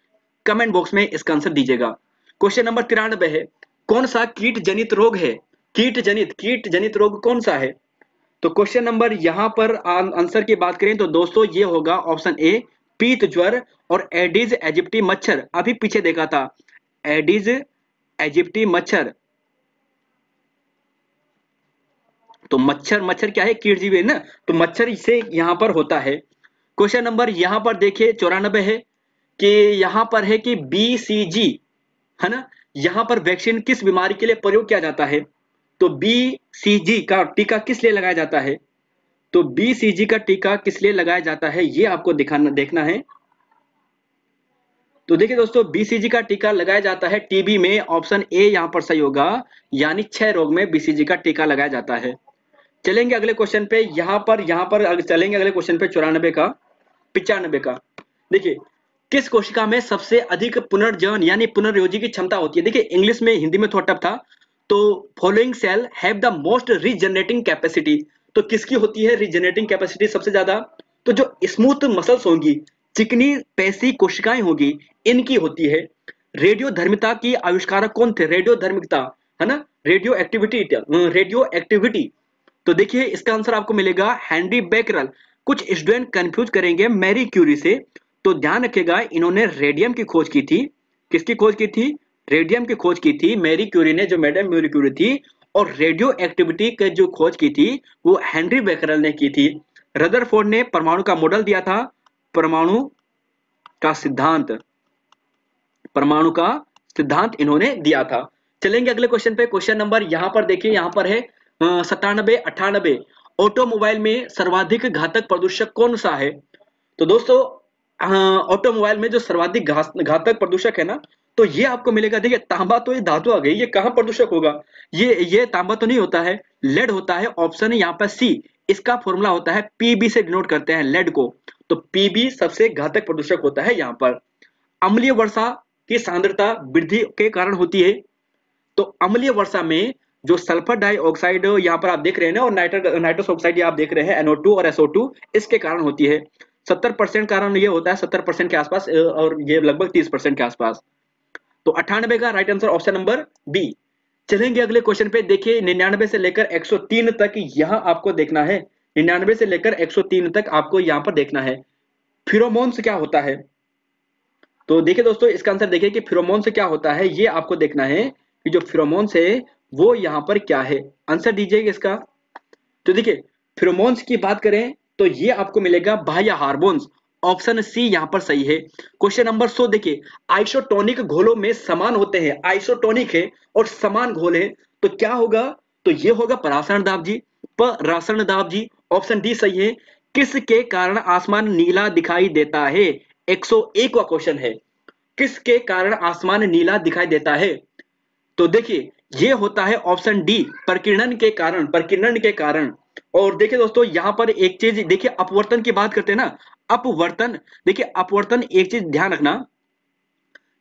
कमेंट बॉक्स में इसका आंसर दीजिएगा। क्वेश्चन नंबर 93 है, कौन सा कीट जनित रोग है? कीट जनित रोग कौन सा है? तो क्वेश्चन नंबर यहाँ पर आंसर की बात करें तो दोस्तों ये होगा ऑप्शन ए, पीत ज्वर और एडिज एजिप्टी मच्छर। अभी पीछे देखा था एडिज एजिप्टी मच्छर। तो मच्छर क्या है, कीट जीव है ना, तो मच्छर इससे यहाँ पर होता है। क्वेश्चन नंबर यहाँ पर देखिए 94 है कि यहाँ पर है कि BCG है ना, यहाँ पर वैक्सीन किस बीमारी के लिए प्रयोग किया जाता है? तो BCG का टीका किस लिए लगाया जाता है? तो BCG का टीका किस लिए लगाया जाता है ये आपको देखना है। तो देखिए दोस्तों BCG का टीका लगाया जाता है टीबी में। ऑप्शन ए यहाँ पर सही होगा, यानी 6 रोग में BCG का टीका लगाया जाता है। चलेंगे अगले क्वेश्चन पे, यहाँ पर चलेंगे अगले क्वेश्चन पे 95 का। देखिए किस कोशिका में सबसे अधिक पुनर्जनन यानी पुनर्योजी की क्षमता होती है? देखिए इंग्लिश में, हिंदी में थोड़ा टफ था। तो following cell have the most regenerating capacity. तो किसकी होती है रीजनरेटिंग कैपेसिटी सबसे ज्यादा? तो जो स्मूथ मसल्स होंगी, चिकनी पेशी कोशिकाएं होगी, इनकी होती है। रेडियोधर्मिता की आविष्कारक कौन थे? रेडियोधर्मिता है ना, रेडियो एक्टिविटी। तो देखिए इसका आंसर आपको मिलेगा हेनरी बेकरल। कुछ स्टूडेंट कंफ्यूज करेंगे मैरी क्यूरी से, तो ध्यान रखिएगा इन्होंने रेडियम की खोज की थी। किसकी खोज की थी? रेडियम की खोज की थी मैरी क्यूरी ने, जो मैडम मैरी क्यूरी थी। और रेडियो एक्टिविटी की जो खोज की थी वो हेनरी बेकरल ने की थी। रदरफोर्ड ने परमाणु का मॉडल दिया था, परमाणु का सिद्धांत, परमाणु का सिद्धांत इन्होंने दिया था। चलेंगे अगले क्वेश्चन पे। क्वेश्चन नंबर यहाँ पर देखिए, यहाँ पर है 97 98। ऑटोमोबाइल में सर्वाधिक घातक प्रदूषक कौन सा है? तो दोस्तों ऑटोमोबाइल में जो सर्वाधिक घातक प्रदूषक है ना, तो ये आपको मिलेगा। देखिए तांबा, तो ये धातु आ गई, ये कहाँ प्रदूषक होगा? ये तांबा तो नहीं होता है, लेड होता है। ऑप्शन है यहाँ पर सी। इसका फॉर्मूला होता है पीबी से डिनोट करते हैं लेड को। तो पीबी सबसे घातक प्रदूषक होता है यहाँ पर। अम्लीय वर्षा की सांद्रता वृद्धि के कारण होती है। तो अम्लीय वर्षा में जो सल्फर डाइऑक्साइड यहाँ पर आप देख रहे हैं ना, और नाइट्रस ऑक्साइड आप देख रहे हैं NO2 और SO2, इसके कारण होती है। 70% कारण ये होता है, 70% के आसपास, और ये लगभग 30% के आसपास। तो 98 का right answer option number B. चलेंगे अगले क्वेश्चन पे। देखिए 99 से लेकर 103 तक यहाँ आपको देखना है। 99 से लेकर 103 तक आपको यहाँ पर देखना है। फिरोमोन्स क्या होता है? तो देखिए दोस्तों इसका आंसर देखिए कि फिरोमोन्स क्या होता है, ये आपको देखना है कि जो फिरोमोन्स है वो यहाँ पर क्या है। आंसर दीजिएगा इसका। तो देखिए फिरोमोन्स की बात करें तो ये आपको मिलेगा बाह्य हार्मोन्स। ऑप्शन सी यहाँ पर सही है। क्वेश्चन नंबर 100 देखिए, आइसोटोनिक घोलों में समान होते हैं, आइसोटोनिक है और समान घोल है, तो क्या होगा? तो ये होगा परासरण दाब जी, परासरण दाब जी। ऑप्शन डी सही है। किसके कारण आसमान नीला दिखाई देता है? 101वां क्वेश्चन है, किसके कारण आसमान नीला दिखाई देता है? तो देखिए ये होता है ऑप्शन डी, प्रकीर्णन के कारण, प्रकीर्णन के कारण। और देखिए दोस्तों यहाँ पर एक चीज देखिए, अपवर्तन की बात करते हैं ना, अपवर्तन। देखिए अपवर्तन, एक चीज ध्यान रखना,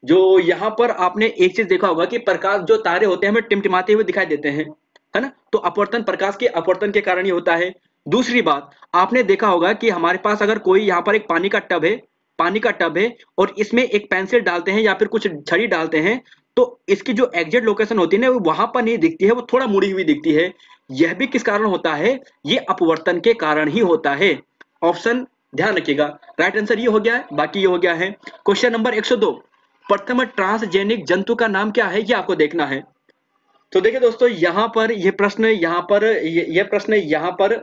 जो यहाँ पर आपने एक चीज देखा होगा कि प्रकाश, जो तारे होते हैं हमें टिमटिमाते हुए दिखाई देते हैं, है ना, तो अपवर्तन, प्रकाश के अपवर्तन के कारण ही होता है। दूसरी बात आपने देखा होगा कि हमारे पास अगर कोई यहाँ पर एक पानी का टब है, पानी का टब है, और इसमें एक पेंसिल डालते हैं या फिर कुछ छड़ी डालते हैं, तो इसकी जो एग्जैक्ट लोकेशन होती है ना, वो वहां पर नहीं दिखती है, वो थोड़ा मुड़ी हुई दिखती है। यह भी किस कारण होता है? ये अपवर्तन के कारण ही होता है। ऑप्शन ध्यान रखिएगा, राइट आंसर ये हो गया है, बाकी ये हो गया है। क्वेश्चन नंबर 102, प्रथम ट्रांसजेनिक जंतु का नाम क्या है, ये आपको देखना है। तो देखिए दोस्तों यहाँ पर ये प्रश्न, प्रश्न यहाँ पर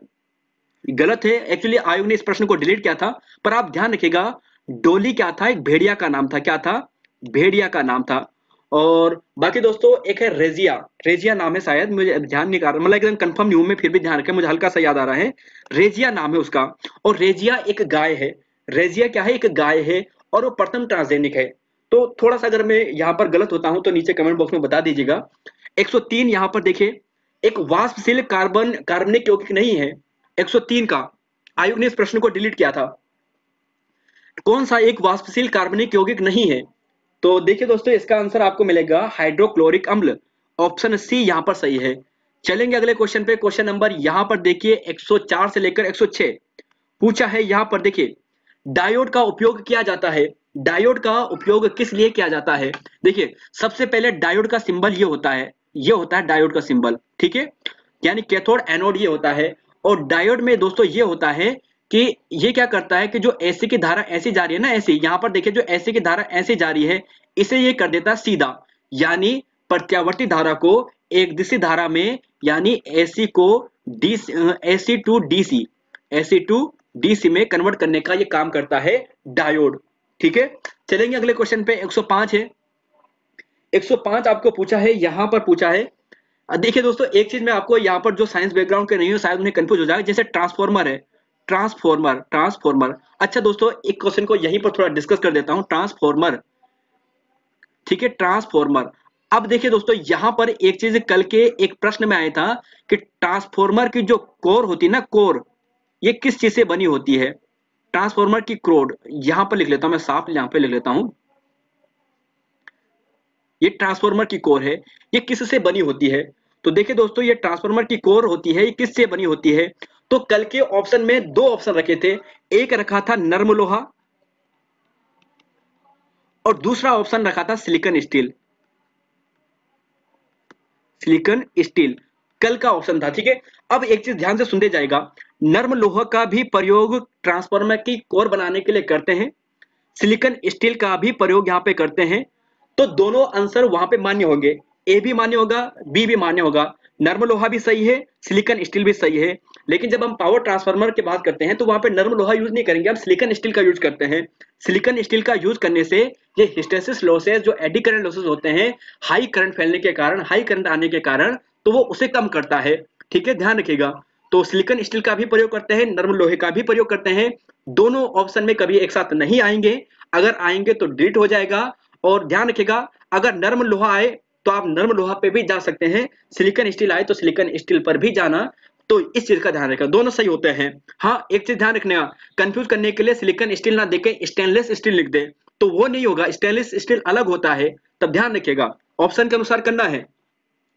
गलत है। एक्चुअली आयोग ने इस प्रश्न को डिलीट किया था, पर आप ध्यान रखिएगा डोली क्या था, एक भेड़िया का नाम था। क्या था? भेड़िया का नाम था। और बाकी दोस्तों एक है रेजिया, रेजिया नाम है शायद, मुझे ध्यान नहीं आ रहा, मतलब एकदम कंफर्म नहीं हूं मैं, फिर भी ध्यान रखें, मुझे हल्का सा याद आ रहा है, रेजिया नाम है उसका। और रेजिया एक गाय है, रेजिया क्या है, एक गाय है और वो प्रथम ट्रांसजेनिक है। तो थोड़ा सा अगर मैं यहाँ पर गलत होता हूं तो नीचे कमेंट बॉक्स में बता दीजिएगा। 103 यहाँ पर देखिए, एक वाष्पशील कार्बनिक यौगिक नहीं है। 103 का आयोग ने इस प्रश्न को डिलीट किया था। कौन सा एक वाष्पशील कार्बनिक यौगिक नहीं है? तो देखिए दोस्तों, इसका आंसर आपको मिलेगा हाइड्रोक्लोरिक अम्ल। ऑप्शन सी यहाँ पर सही है। चलेंगे अगले क्वेश्चन पे। क्वेश्चन नंबर यहाँ पर देखिए 104 से लेकर 106 पूछा है। यहाँ पर देखिए डायोड का उपयोग किया जाता है। डायोड का उपयोग किस लिए किया जाता है? देखिए सबसे पहले डायोड का सिंबल ये होता है, ये होता है डायोड का सिंबल, ठीक है, यानी कैथोड एनोड ये होता है। और डायोड में दोस्तों ये होता है कि ये क्या करता है कि जो एसी की धारा ऐसी जा रही है ना, ऐसी यहाँ पर देखिए जो एसी की धारा ऐसी जा रही है, इसे ये कर देता है सीधा, यानी प्रत्यावर्ती धारा को एक दिशा धारा में, यानी एसी को AC to DC, AC to DC में कन्वर्ट करने का ये काम करता है डायोड, ठीक है। चलेंगे अगले क्वेश्चन पे। 105 है। 105 आपको पूछा है, यहां पर पूछा है, देखिए दोस्तों एक चीज मैं आपको यहाँ पर जो साइंस बैकग्राउंड के नहीं हो शायद उन्हें कंफ्यूज हो जाएगा, जैसे ट्रांसफॉर्मर है, ट्रांसफॉर्मर। अच्छा दोस्तों एक क्वेश्चन को यहीं पर थोड़ा डिस्कस कर देता हूं, ट्रांसफॉर्मर, ठीक है, ट्रांसफॉर्मर। अब देखिए दोस्तों यहां पर एक चीज कल के एक प्रश्न में आया था कि ट्रांसफॉर्मर की जो कोर होती है ना, कोर, ये किस चीज से बनी होती है? ट्रांसफॉर्मर की कोर यहां पर लिख लेता हूं मैं, साफ यहां पे लिख लेता हूं, ये ट्रांसफॉर्मर की कोर है, ये किस से बनी होती है? तो देखिए दोस्तों ये ट्रांसफॉर्मर की कोर होती है, ये किस से बनी होती है? तो कल के ऑप्शन में दो ऑप्शन रखे थे, एक रखा था नर्म लोहा और दूसरा ऑप्शन रखा था सिलिकॉन स्टील। सिलिकॉन स्टील कल का ऑप्शन था, ठीक है। अब एक चीज ध्यान से सुनते जाएगा, नर्म लोहा का भी प्रयोग ट्रांसफॉर्मर की कोर बनाने के लिए करते हैं, सिलिकॉन स्टील का भी प्रयोग यहाँ पे करते हैं। तो दोनों आंसर वहां पे मान्य होंगे, ए भी मान्य होगा, बी भी मान्य होगा, नर्म लोहा भी सही है, सिलिकॉन स्टील भी सही है। लेकिन जब हम पावर ट्रांसफार्मर की बात करते हैं तो वहां पे नर्म लोहा यूज नहीं करेंगे, हम सिलिकॉन स्टील का यूज करते हैं। सिलिकॉन स्टील का यूज करने से ये हिस्टैसिस लॉसेस, जो एडी करंट लॉसेस होते हैं, हाई करंट फैलने के कारण, हाई करंट आने के कारण, तो वो उसे कम करता है, ठीक है, ध्यान रखिएगा। तो सिलिकॉन स्टील का भी प्रयोग करते हैं, नर्म लोहे का भी प्रयोग करते हैं। दोनों ऑप्शन में कभी एक साथ नहीं आएंगे, अगर आएंगे तो डिलीट हो जाएगा। और ध्यान रखिएगा अगर नर्म लोहा आए तो आप नर्म लोहा पे भी जा सकते हैं, सिलिकॉन स्टील आए तो सिलिकॉन स्टील पर भी जाना। तो इस चीज का ध्यान रखिएगा, दोनों सही होते हैं। हाँ एक चीज ध्यान रखने का, कंफ्यूज करने के लिए सिलिकॉन स्टील ना देके स्टेनलेस स्टील लिख दे तो वो नहीं होगा, स्टेनलेस स्टील अलग होता है, तब ध्यान रखिएगा ऑप्शन के अनुसार करना है।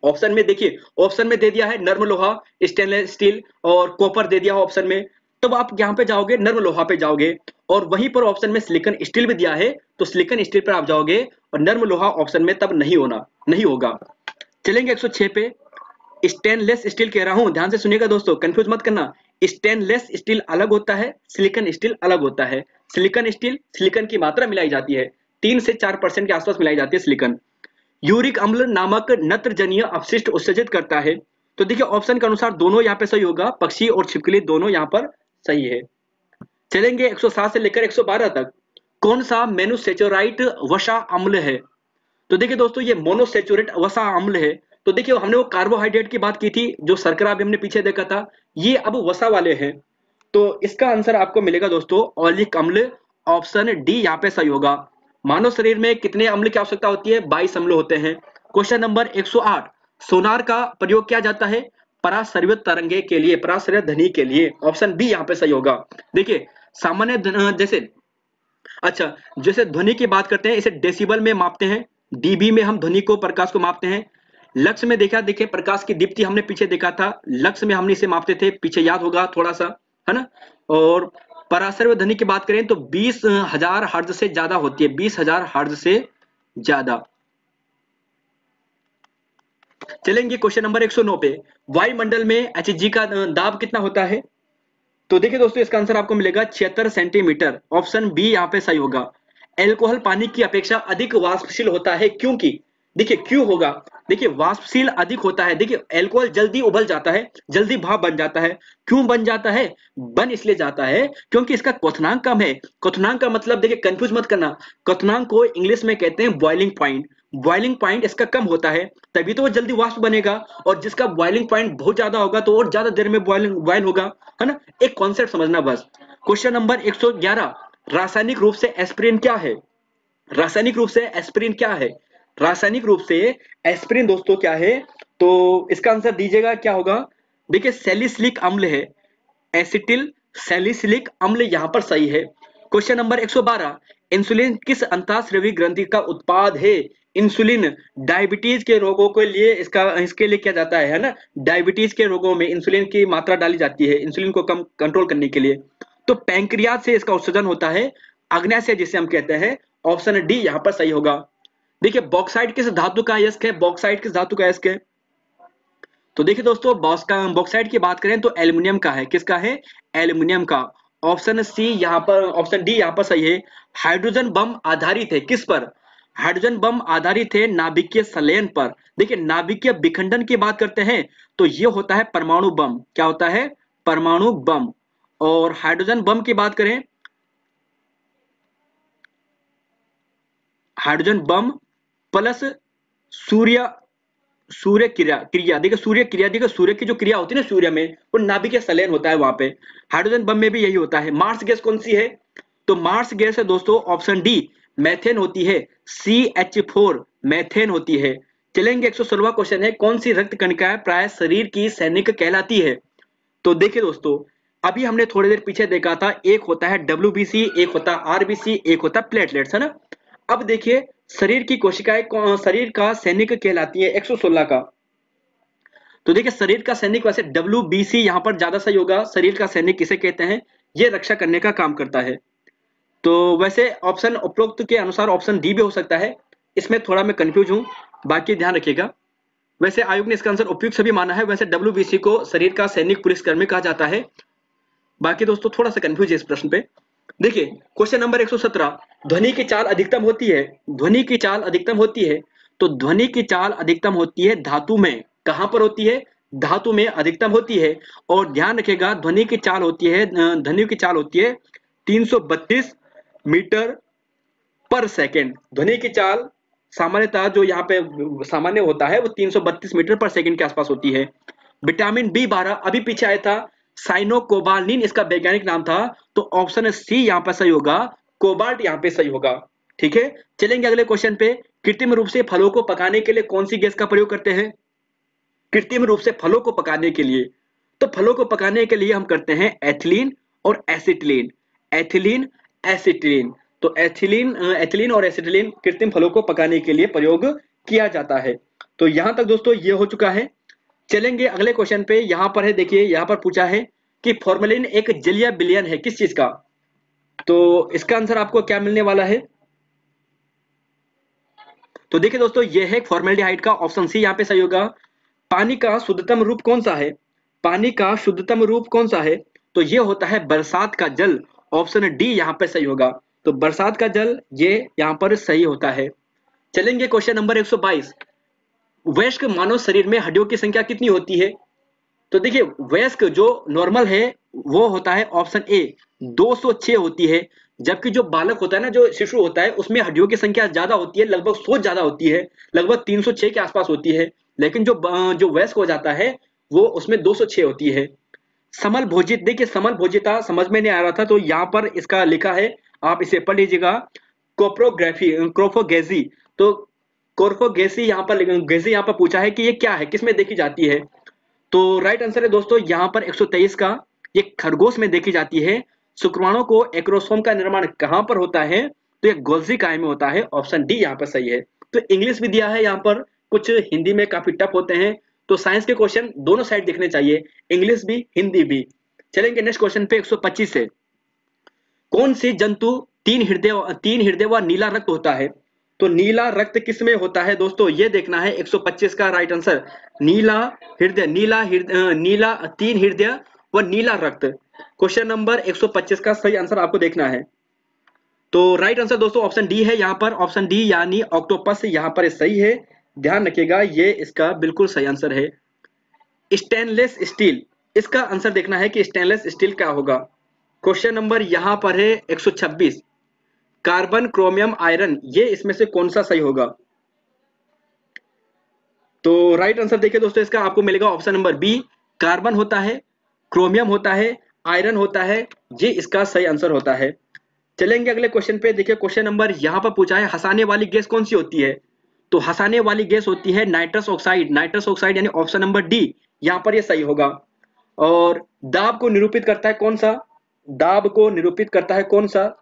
ऑप्शन में देखिए, ऑप्शन में दे दिया है नर्म लोहा, स्टेनलेस स्टील और कॉपर दे दिया है ऑप्शन में, तब आप यहाँ पे जाओगे नर्म लोहा पे जाओगे, और वहीं पर ऑप्शन में सिलिकॉन स्टील भी दिया है तो सिलिकॉन स्टील पर आप जाओगे, और नर्म लोहा ऑप्शन में तब नहीं होगा। चलेंगे 106 पे। स्टेनलेस स्टील कह रहा हूं, ध्यान से सुनिएगा दोस्तों, कंफ्यूज मत करना। स्टेनलेस स्टील अलग होता है, सिलिकॉन स्टील अलग होता है। सिलिकॉन स्टील, सिलिकॉन की मात्रा मिलाई जाती है 3 से 4% के आसपास मिलाई जाती है सिलिकॉन। यूरिक अम्ल नामक नत्रजनीय अपशिष्ट उत्सर्जित करता है। तो देखिए ऑप्शन के अनुसार दोनों यहाँ पे सही होगा, पक्षी और छिपकली दोनों यहाँ पर सही है। चलेंगे 107 से लेकर 112 तक। कौन सा मोनोसेचुराइड वसा अम्ल है? तो देखिए दोस्तों ये मोनोसेचुरेट वसा अम्ल है। तो देखिए हमने वो कार्बोहाइड्रेट की बात की थी, जो शर्करा भी हमने पीछे देखा था, ये अब वसा वाले हैं। तो इसका आंसर आपको मिलेगा दोस्तों ऑलिक अम्ल, ऑप्शन डी यहाँ पे सही होगा। मानव शरीर में कितने अम्ल की आवश्यकता होती है? 22 अम्ल होते हैं। क्वेश्चन नंबर 108, सोनार का प्रयोग किया जाता है पराश्रव्य तरंगे के लिए, पराश्रव्य ध्वनि के लिए, ऑप्शन बी यहाँ पे सही होगा। देखिए सामान्य जैसे, अच्छा जैसे ध्वनि की बात करते हैं इसे डेसिबल में मापते हैं, डीबी में हम ध्वनि को, प्रकाश को मापते हैं। लक्स में देखा, देखिए प्रकाश की दीप्ति हमने पीछे देखा था, लक्स में हमने इसे मापते थे, पीछे याद होगा थोड़ा सा, है ना। और पराश्रव्य ध्वनि की बात करें तो 20,000 हर्ट्ज से ज्यादा होती है, 20,000 हर्ट्ज से ज्यादा। चलेंगे क्वेश्चन नंबर 109 पे। वायुमंडल में Hg का दाब कितना होता है? तो देखिए दोस्तों इसका आंसर आपको मिलेगा 76 सेंटीमीटर, ऑप्शन बी यहाँ पे सही होगा। एल्कोहल पानी की अपेक्षा अधिक वाष्पशील होता है, क्योंकि देखिए क्यों होगा, देखिए वाष्पशील अधिक होता है। देखिए अल्कोहल जल्दी उबल जाता है, जल्दी भाप बन जाता है। क्यों बन जाता है? बन इसलिए जाता है क्योंकि इसका क्वथनांक कम है। क्वथनांक का मतलब देखिए कंफ्यूज मत करना, क्वथनांक को इंग्लिश में कहते हैं बॉइलिंग पॉइंट। बॉइलिंग पॉइंट इसका कम होता है, तभी तो वो जल्दी वाष्प बनेगा, और जिसका बॉइलिंग पॉइंट बहुत ज्यादा होगा तो और ज्यादा देर में बॉइल होगा, है ना। एक कॉन्सेप्ट समझना बस। क्वेश्चन नंबर 111, रासायनिक रूप से एस्पिरिन क्या है? रासायनिक रूप से एस्पिरिन क्या है? रासायनिक रूप से एस्पिरिन दोस्तों क्या है? तो इसका आंसर दीजिएगा क्या होगा? देखिए सैलिसिलिक अम्ल है, एसिटिल सैलिसिलिक अम्ल यहां पर सही है। क्वेश्चन नंबर 112, इंसुलिन किस अंतःस्रावी ग्रंथि का उत्पाद है? इंसुलिन डायबिटीज के रोगों के लिए इसके लिए किया जाता है ना? डायबिटीज के रोगों में इंसुलिन की मात्रा डाली जाती है इंसुलिन को कम कंट्रोल करने के लिए। तो पैंक्रियाज से इसका उत्सर्जन होता है, अग्न्याशय जिसे हम कहते हैं। ऑप्शन डी यहां पर सही होगा। देखिए बॉक्साइट किस धातु का अयस्क है? बॉक्साइट किस धातु का अयस्क है? तो देखिए दोस्तों बॉक्साइट की बात करें तो एल्युमिनियम का है। किसका है? एल्युमिनियम का। ऑप्शन सी यहां पर, ऑप्शन डी यहां पर सही है। हाइड्रोजन बम आधारित है किस पर? हाइड्रोजन बम आधारित है नाभिकीय संलयन पर। देखिए नाभिकीय विखंडन की बात करते हैं तो ये होता है परमाणु बम। क्या होता है? परमाणु बम। और हाइड्रोजन बम की बात करें, हाइड्रोजन बम प्लस सूर्य सूर्य क्रिया क्रिया देखिए सूर्य क्रिया, देखिए सूर्य की जो क्रिया होती है ना सूर्य में, वो नाभिकीय संलयन होता है वहां पे। हाइड्रोजन बम में भी यही होता है। मार्स गैस कौन सी है? तो मार्स गैस है दोस्तों ऑप्शन डी मैथेन होती है। CH4 मैथेन होती है। चलेंगे 116वां क्वेश्चन है, कौन सी रक्त कणिकाएं प्राय शरीर की सैनिक कहलाती है? तो देखिए दोस्तों अभी हमने थोड़ी देर पीछे देखा था, एक होता है WBC, एक होता है RBC, एक होता है प्लेटलेट्स, है ना? अब देखिए शरीर की कोशिकाएं शरीर का सैनिक कहलाती है 116 का। तो देखिए शरीर का सैनिक वैसे WBC यहां पर ज्यादा सही होगा। शरीर का सैनिक किसे कहते हैं? ये रक्षा करने का काम करता है। तो वैसे ऑप्शन उपरोक्त के अनुसार ऑप्शन डी भी हो सकता है। इसमें थोड़ा मैं कंफ्यूज हूं, बाकी ध्यान रखिएगा। वैसे आयोग ने इसका आंसर उपयुक्त सभी माना है। वैसे WBC को शरीर का सैनिक पुलिसकर्मी कहा जाता है। बाकी दोस्तों थोड़ा सा कंफ्यूज है इस प्रश्न पे। देखिए क्वेश्चन नंबर 117, ध्वनि की चाल अधिकतम होती है। ध्वनि की चाल अधिकतम होती है। तो ध्वनि की चाल अधिकतम होती है धातु में। कहां पर होती है? धातु में अधिकतम होती है। और ध्यान रखिएगा ध्वनि की चाल होती है, ध्वनि की चाल होती है 332 मीटर पर सेकेंड। ध्वनि की चाल सामान्यतः जो यहाँ पे सामान्य होता है वो 332 मीटर पर सेकेंड के आसपास होती है। विटामिन B12 अभी पीछे आया था, साइनोकोबाल्निन इसका वैज्ञानिक नाम था। तो ऑप्शन सी यहाँ पर सही होगा, कोबाल्ट यहाँ पे सही होगा। ठीक है, चलेंगे अगले क्वेश्चन पे। कृत्रिम रूप से फलों को पकाने के लिए कौन सी गैस का प्रयोग करते हैं? कृत्रिम रूप से फलों को पकाने के लिए, तो फलों को पकाने के लिए हम करते हैं एथिलीन और एसिटिलीन। एथिलीन एसिटिलीन, तो एथिलीन और एसिटिलीन कृत्रिम फलों को पकाने के लिए प्रयोग किया जाता है। तो यहां तक दोस्तों ये हो चुका है। चलेंगे अगले क्वेश्चन पे। यहां पर है, देखिए यहां पर पूछा है कि फॉर्मेलिन एक जलीय विलयन है किस चीज का? तो इसका आंसर आपको क्या मिलने वाला है? तो देखिए दोस्तों ये है फॉर्मेल्डिहाइड का। ऑप्शन सी यहाँ पे सही होगा। पानी का शुद्धतम रूप कौन सा है? पानी का शुद्धतम रूप कौन सा है? तो ये होता है बरसात का जल। ऑप्शन डी यहाँ पे सही होगा। तो बरसात का जल ये यहाँ पर सही होता है। चलेंगे क्वेश्चन नंबर 122, वयस्क मानव शरीर में हड्डियों की संख्या कितनी होती है? तो देखिए वयस्क जो नॉर्मल है वो होता है ऑप्शन ए 206 होती है। जबकि जो बालक होता है ना, जो शिशु होता है, उसमें हड्डियों की संख्या ज्यादा होती है, लगभग 100 ज्यादा होती है, लगभग 306 के आसपास होती है। लेकिन जो जो वयस्क हो जाता है वो उसमें 206 होती है। समल भोजित, देखिए समल भोजिता समझ में नहीं आ रहा था तो यहाँ पर इसका लिखा है, आप इसे पढ़ लीजिएगा। कोप्रोग्राफी क्रोफोगेजी, तो कोर्फोगेसी यहाँ पर गेजी यहाँ पर पूछा है कि ये क्या है, किसमें देखी जाती है? तो राइट आंसर है दोस्तों यहाँ पर 123 का, ये खरगोश में देखी जाती है। शुक्राणु को एक्रोसोम का निर्माण कहां पर होता है? तो ये गोल्जी काय में होता है। ऑप्शन डी यहाँ पर सही है। तो इंग्लिश भी दिया है यहाँ पर, कुछ हिंदी में काफी टफ होते हैं। तो साइंस के क्वेश्चन दोनों साइड देखने चाहिए, इंग्लिश भी हिंदी भी। चलेंगे नेक्स्ट क्वेश्चन पे 125 से, कौन सी जंतु तीन हृदय व नीला रक्त होता है? तो नीला रक्त किसमें होता है दोस्तों, ये देखना है। 125 का राइट आंसर नीला हृदय, नीला तीन हृदय व नीला रक्त। क्वेश्चन नंबर 125 का सही आंसर आपको देखना है। तो राइट आंसर दोस्तों ऑप्शन डी है यहाँ पर। ऑप्शन डी यानी ऑक्टोपस यहाँ पर सही है। ध्यान रखिएगा ये इसका बिल्कुल सही आंसर है। स्टेनलेस स्टील, इसका आंसर देखना है कि स्टेनलेस स्टील क्या होगा। क्वेश्चन नंबर यहाँ पर है 126, कार्बन क्रोमियम आयरन, ये इसमें से कौन सा सही होगा? तो राइट आंसर देखिए दोस्तों इसका आपको मिलेगा ऑप्शन नंबर बी, कार्बन होता है, क्रोमियम होता है, आयरन होता है, ये इसका सही आंसर होता है। चलेंगे अगले क्वेश्चन पे। देखिए क्वेश्चन नंबर यहाँ पर पूछा है, हंसाने वाली गैस कौन सी होती है? तो हंसाने वाली गैस होती है नाइट्रस ऑक्साइड। नाइट्रस ऑक्साइड यानी ऑप्शन नंबर डी यहाँ पर ये सही होगा। और दाब को निरूपित करता है कौन सा? दाब को निरूपित करता है कौन सा?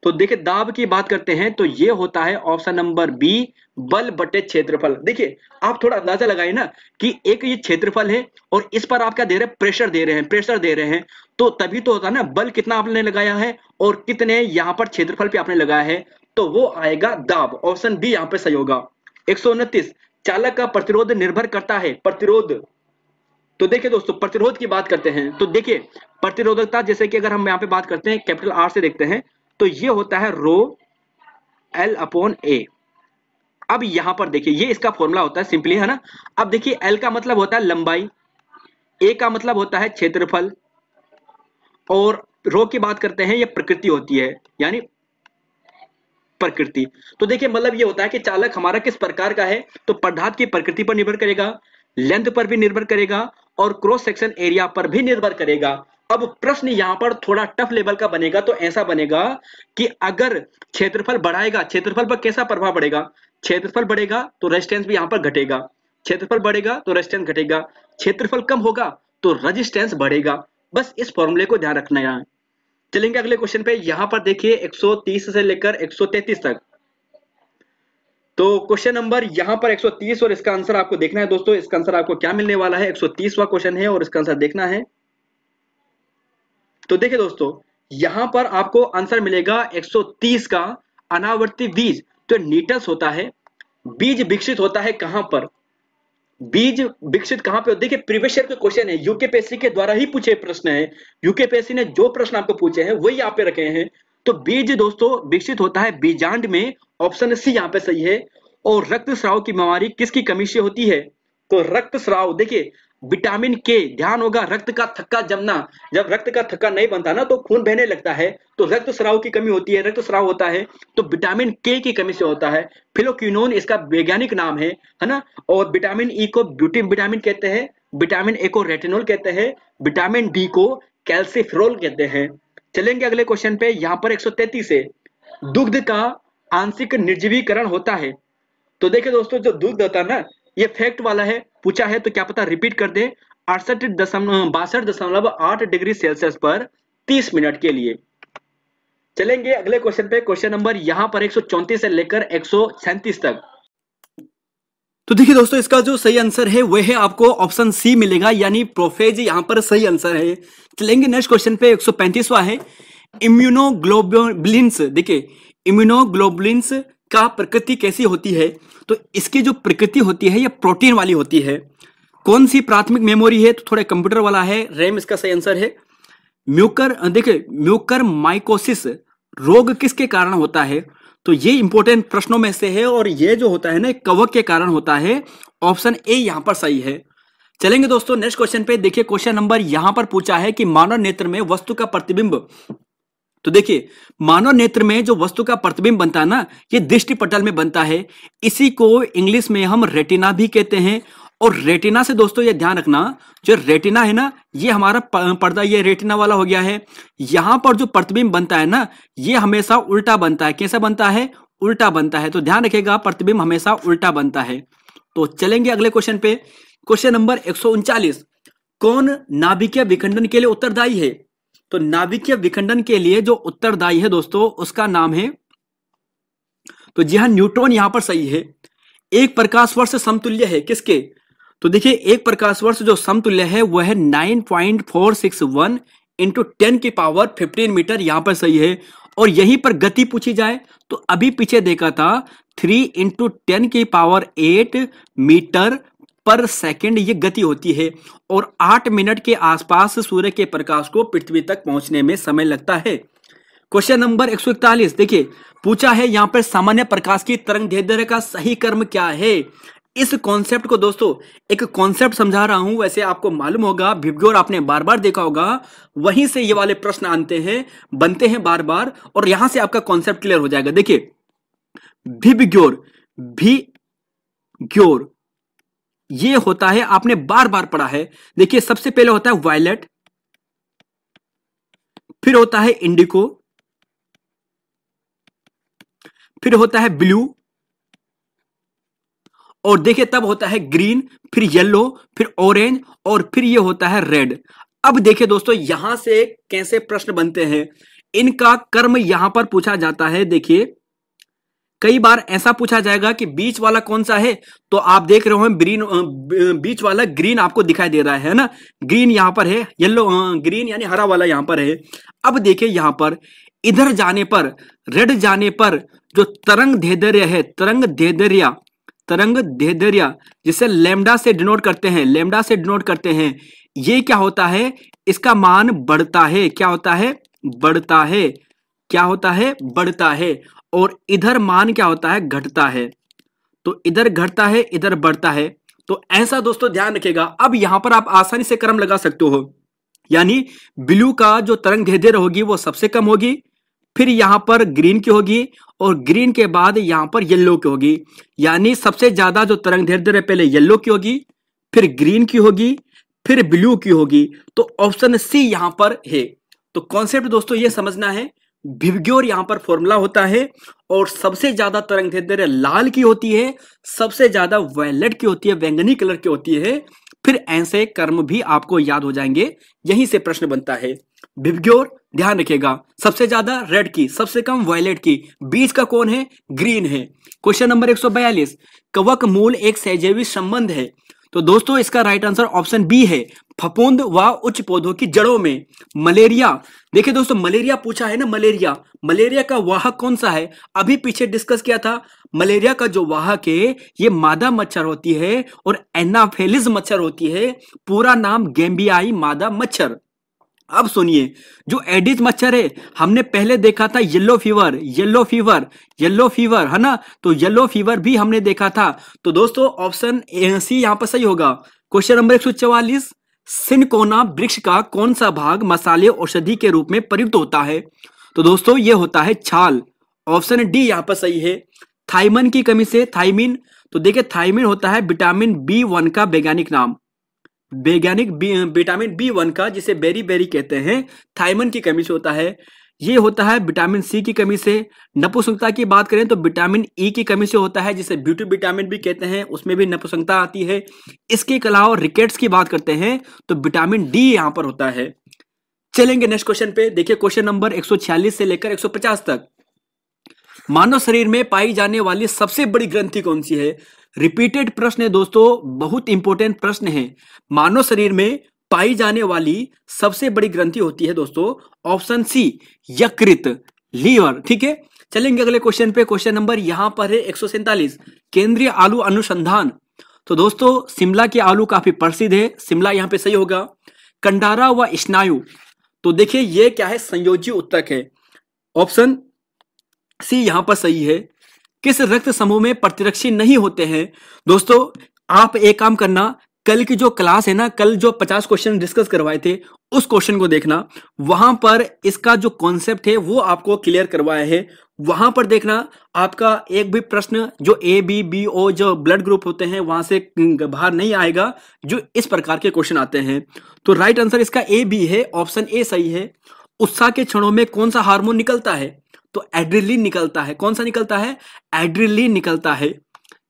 तो देखिए दाब की बात करते हैं तो ये होता है ऑप्शन नंबर बी, बल बटे क्षेत्रफल। देखिए आप थोड़ा अंदाजा लगाए ना कि एक ये क्षेत्रफल है और इस पर आप क्या दे रहे हैं? प्रेशर दे रहे हैं, प्रेशर दे रहे हैं, तो तभी तो होता है ना बल कितना आपने लगाया है और कितने यहाँ पर क्षेत्रफल पे आपने लगाया है, तो वो आएगा दाब। ऑप्शन बी यहाँ पे सही होगा। 129, चालक का प्रतिरोध निर्भर करता है। प्रतिरोध, तो देखिए दोस्तों प्रतिरोध की बात करते हैं तो देखिए प्रतिरोधकता, जैसे कि अगर हम यहाँ पे बात करते हैं कैपिटल आर से देखते हैं तो ये होता है रो एल अपॉन ए। अब यहां पर देखिए ये इसका फॉर्मूला होता है सिंपली, है ना। अब देखिए एल का मतलब होता है लंबाई, ए का मतलब होता है क्षेत्रफल, और रो की बात करते हैं ये प्रकृति होती है, यानी प्रकृति। तो देखिए मतलब ये होता है कि चालक हमारा किस प्रकार का है, तो पदार्थ की प्रकृति पर निर्भर करेगा, लेंथ पर भी निर्भर करेगा और क्रॉस सेक्शन एरिया पर भी निर्भर करेगा। अब प्रश्न यहां पर थोड़ा टफ लेवल का बनेगा, तो ऐसा बनेगा कि अगर क्षेत्रफल बढ़ाएगा, क्षेत्रफल पर कैसा प्रभाव पड़ेगा? क्षेत्रफल बढ़ेगा तो रेजिस्टेंस भी यहां पर घटेगा, क्षेत्रफल बढ़ेगा तो रेजिस्टेंस घटेगा, क्षेत्रफल कम होगा तो रेजिस्टेंस बढ़ेगा। बस इस फॉर्मूले को ध्यान रखना है। चलेंगे अगले क्वेश्चन पे। यहां पर देखिए 130 से लेकर 133 तक। तो क्वेश्चन नंबर यहां पर 130 और इसका आंसर आपको देखना है दोस्तों। इसका आंसर आपको क्या मिलने वाला है? 130वां क्वेश्चन है और इसका आंसर देखना है। तो देखिए दोस्तों यहां पर आपको आंसर मिलेगा 130 का अनावर्ती बीज तो नीटस होता है। बीज विकसित होता है कहां पर? बीज विकसित कहां पे? देखिए प्रीवियस ईयर के क्वेश्चन है, यूकेपीएससी के द्वारा ही पूछे प्रश्न है। यूकेपीएससी ने जो प्रश्न आपको पूछे हैं वही यहाँ पे रखे हैं। तो बीज दोस्तों विकसित होता है बीजांड में, ऑप्शन सी यहाँ पे सही है। और रक्तस्राव की बीमारी किसकी कमी से होती है? तो रक्तस्राव, देखिए विटामिन के, ध्यान होगा रक्त का थक्का जमना, जब रक्त का थक्का नहीं बनता ना तो खून बहने लगता है, तो रक्तस्राव की कमी होती है, रक्तस्राव होता है, तो विटामिन के की कमी से होता है। फिलोक्विनोन इसका वैज्ञानिक नाम है ना। और विटामिन ई को ब्यूटी विटामिन कहते हैं, विटामिन ए को रेटिनोल कहते हैं, विटामिन डी को कैल्सिफेरॉल कहते हैं। चलेंगे अगले क्वेश्चन पे। यहाँ पर 133 है, दुग्ध का आंशिक निर्जलीकरण होता है। तो देखिए दोस्तों जो दुग्ध होता है ना ये फैक्ट वाला है, पूछा है तो क्या पता रिपीट कर दे। 62.8 डिग्री सेल्सियस पर 30 मिनट के लिए। चलेंगे अगले क्वेश्चन पे। क्वेश्चन नंबर यहां पर 134 से लेकर 137 तक। तो देखिए दोस्तों इसका जो सही आंसर है वह है आपको ऑप्शन सी मिलेगा, यानी प्रोफेज यहां पर सही आंसर है। चलेंगे नेक्स्ट क्वेश्चन पे। 135वां है, इम्यूनोग्लोबुलिन्स। देखिए इम्यूनोग्लोबुलिन्स का प्रकृति कैसी होती है? तो इसकी जो प्रकृति होती है ये प्रोटीन वाली होती है। कौन सी प्राथमिक मेमोरी है? तो थोड़ा कंप्यूटर वाला है, रैम इसका सही आंसर है। म्यूकर, देखिए म्यूकर माइकोसिस रोग किसके कारण होता है? तो ये इंपॉर्टेंट प्रश्नों में से है और ये जो होता है ना कवक के कारण होता है। ऑप्शन ए यहां पर सही है। चलेंगे दोस्तों नेक्स्ट क्वेश्चन पे। देखिए क्वेश्चन नंबर यहां पर पूछा है कि मानव नेत्र में वस्तु का प्रतिबिंब। तो देखिए मानव नेत्र में जो वस्तु का प्रतिबिंब बनता है ना ये दृष्टि पटल में बनता है। इसी को इंग्लिश में हम रेटिना भी कहते हैं। और रेटिना से दोस्तों ये ध्यान रखना, जो रेटिना है ना ये हमारा पर्दा, ये रेटिना वाला हो गया है। यहां पर जो प्रतिबिंब बनता है ना ये हमेशा उल्टा बनता है। कैसा बनता है? उल्टा बनता है। तो ध्यान रखिएगा प्रतिबिंब हमेशा उल्टा बनता है। तो चलेंगे अगले क्वेश्चन पे। क्वेश्चन नंबर 139, कौन नाभिकीय विखंडन के लिए उत्तरदायी है? तो नाभिकीय विखंडन के लिए जो उत्तरदायी है दोस्तों उसका नाम है, तो जी हाँ न्यूट्रॉन यहां पर सही है। एक प्रकाश वर्ष समतुल्य है किसके? तो देखिए एक प्रकाश वर्ष जो समतुल्य है वह है 9.461 इंटू 10 की पावर 15 मीटर, यहां पर सही है। और यहीं पर गति पूछी जाए तो अभी पीछे देखा था 3 इंटू 10 की पावर 8 मीटर पर सेकंड ये गति होती है। और 8 मिनट के आसपास सूर्य के प्रकाश को पृथ्वी तक पहुंचने में समय लगता है। क्वेश्चन नंबर 141, देखिए पूछा है यहां पर सामान्य प्रकाश की तरंगदैर्ध्य का सही क्रम क्या है? इस कॉन्सेप्ट को दोस्तों एक कॉन्सेप्ट समझा रहा हूं, वैसे आपको मालूम होगा विबग्योर आपने बार बार देखा होगा, वहीं से ये वाले प्रश्न आते हैं, बनते हैं बार बार, और यहां से आपका कॉन्सेप्ट क्लियर हो जाएगा। देखिए विबग्योर, विबग्योर ये होता है, आपने बार बार पढ़ा है। देखिए सबसे पहले होता है वायलेट, फिर होता है इंडिको, फिर होता है ब्लू, और देखिए तब होता है ग्रीन, फिर येलो, फिर ऑरेंज, और फिर ये होता है रेड। अब देखिए दोस्तों यहां से कैसे प्रश्न बनते हैं, इनका कर्म यहां पर पूछा जाता है। देखिए कई बार ऐसा पूछा जाएगा कि बीच वाला कौन सा है, तो आप देख रहे हो ग्रीन, बीच वाला ग्रीन आपको दिखाई दे रहा है ना, ग्रीन यहां पर है, येलो ग्रीन यानी हरा वाला यहां पर है। अब देखिए यहां पर इधर जाने पर, रेड जाने पर जो तरंग दैर्ध्य है, तरंग दैर्ध्य जिसे लैम्डा से डिनोट करते हैं, लैम्डा से डिनोट करते हैं, ये क्या होता है, इसका मान बढ़ता है। क्या होता है, बढ़ता है। क्या होता है, बढ़ता है। और इधर मान क्या होता है, घटता है। तो इधर घटता है, इधर बढ़ता है। तो ऐसा दोस्तों ध्यान रखिएगा। अब यहां पर आप आसानी से क्रम लगा सकते हो, यानी ब्लू का जो तरंग दैर्ध्य होगी वो सबसे कम होगी, फिर यहां पर ग्रीन की होगी, और ग्रीन के बाद यहां पर येलो की होगी। यानी सबसे ज्यादा जो तरंग दैर्ध्य पहले येलो की होगी, फिर ग्रीन की होगी, फिर ब्लू की होगी। तो ऑप्शन सी यहां पर है। तो कॉन्सेप्ट दोस्तों ये समझना है, विबग्योर यहां पर फॉर्मूला होता है, और सबसे ज्यादा तरंग दैर्ध्य लाल की होती है, सबसे ज्यादा वायलेट की होती है, बैंगनी कलर की होती है। फिर ऐसे कर्म भी आपको याद हो जाएंगे, यहीं से प्रश्न बनता है। विबग्योर ध्यान रखिएगा, सबसे ज्यादा रेड की, सबसे कम वायलेट की, बीच का कौन है, ग्रीन है। क्वेश्चन नंबर 142, कवक मूल एक सहजीवी संबंध है। तो दोस्तों इसका राइट आंसर ऑप्शन बी है, फफूंद व उच्च पौधों की जड़ों में। मलेरिया, देखिए दोस्तों मलेरिया पूछा है ना, मलेरिया, मलेरिया का वाहक कौन सा है, अभी पीछे डिस्कस किया था। मलेरिया का जो वाहक है ये मादा मच्छर होती है, और एनाफेलिस मच्छर होती है, पूरा नाम गैम्बियाई मादा मच्छर। अब सुनिए, जो एडिस मच्छर है हमने पहले देखा था yellow fever, yellow fever, yellow fever है ना, तो येलो फीवर भी हमने देखा था। तो दोस्तों ऑप्शन सी यहां पर सही होगा। क्वेश्चन नंबर 144, सिनकोना वृक्ष का कौन सा भाग मसाले औषधि के रूप में प्रयुक्त होता है। तो दोस्तों ये होता है छाल। ऑप्शन डी यहां पर सही है। थाइमन की कमी से, थाइमिन, तो देखिए थाइमिन होता है विटामिन B1 का वैज्ञानिक नाम, वैज्ञानिक विटामिन B1 का, जिसे बेरी बेरी कहते हैं, थाइमन की कमी से होता है। ये होता है विटामिन सी की कमी से। नपुंसकता की बात करें तो विटामिन ई की कमी से होता है, जिसे ब्यूटी विटामिन भी कहते हैं, उसमें भी नपुंसकता आती है। इसके अलावा रिकेट्स की बात करते हैं तो विटामिन डी यहां पर होता है। चलेंगे नेक्स्ट क्वेश्चन पे। देखिए क्वेश्चन नंबर 146 से लेकर 150 तक, मानव शरीर में पाई जाने वाली सबसे बड़ी ग्रंथि कौन सी है। रिपीटेड प्रश्न है दोस्तों, बहुत इंपॉर्टेंट प्रश्न है। मानव शरीर में पाई जाने वाली सबसे बड़ी ग्रंथि होती है दोस्तों, ऑप्शन सी यकृत, लीवर। ठीक है, चलेंगे अगले क्वेश्चन पे। क्वेश्चन नंबर यहां पर है 147, केंद्रीय आलू अनुसंधान। तो दोस्तों शिमला के आलू काफी प्रसिद्ध है, शिमला यहां पे सही होगा। कंडारा व स्नायु, तो देखिए ये क्या है, संयोजी उत्तक है, ऑप्शन सी यहां पर सही है। किस रक्त समूह में प्रतिरक्षी नहीं होते हैं। दोस्तों आप एक काम करना, कल की जो क्लास है ना, कल जो 50 क्वेश्चन डिस्कस करवाए थे उस क्वेश्चन को देखना, वहां पर इसका जो कॉन्सेप्ट है वो आपको क्लियर करवाया है, वहां पर देखना। आपका एक भी प्रश्न जो A B B O जो ब्लड ग्रुप होते हैं वहां से बाहर नहीं आएगा, जो इस प्रकार के क्वेश्चन आते हैं। तो राइट आंसर इसका A B है, ऑप्शन ए सही है। उत्साह के क्षणों में कौन सा हार्मोन निकलता है, तो एड्रेनलिन निकलता है। कौन सा निकलता है, एड्रेनलिन निकलता है।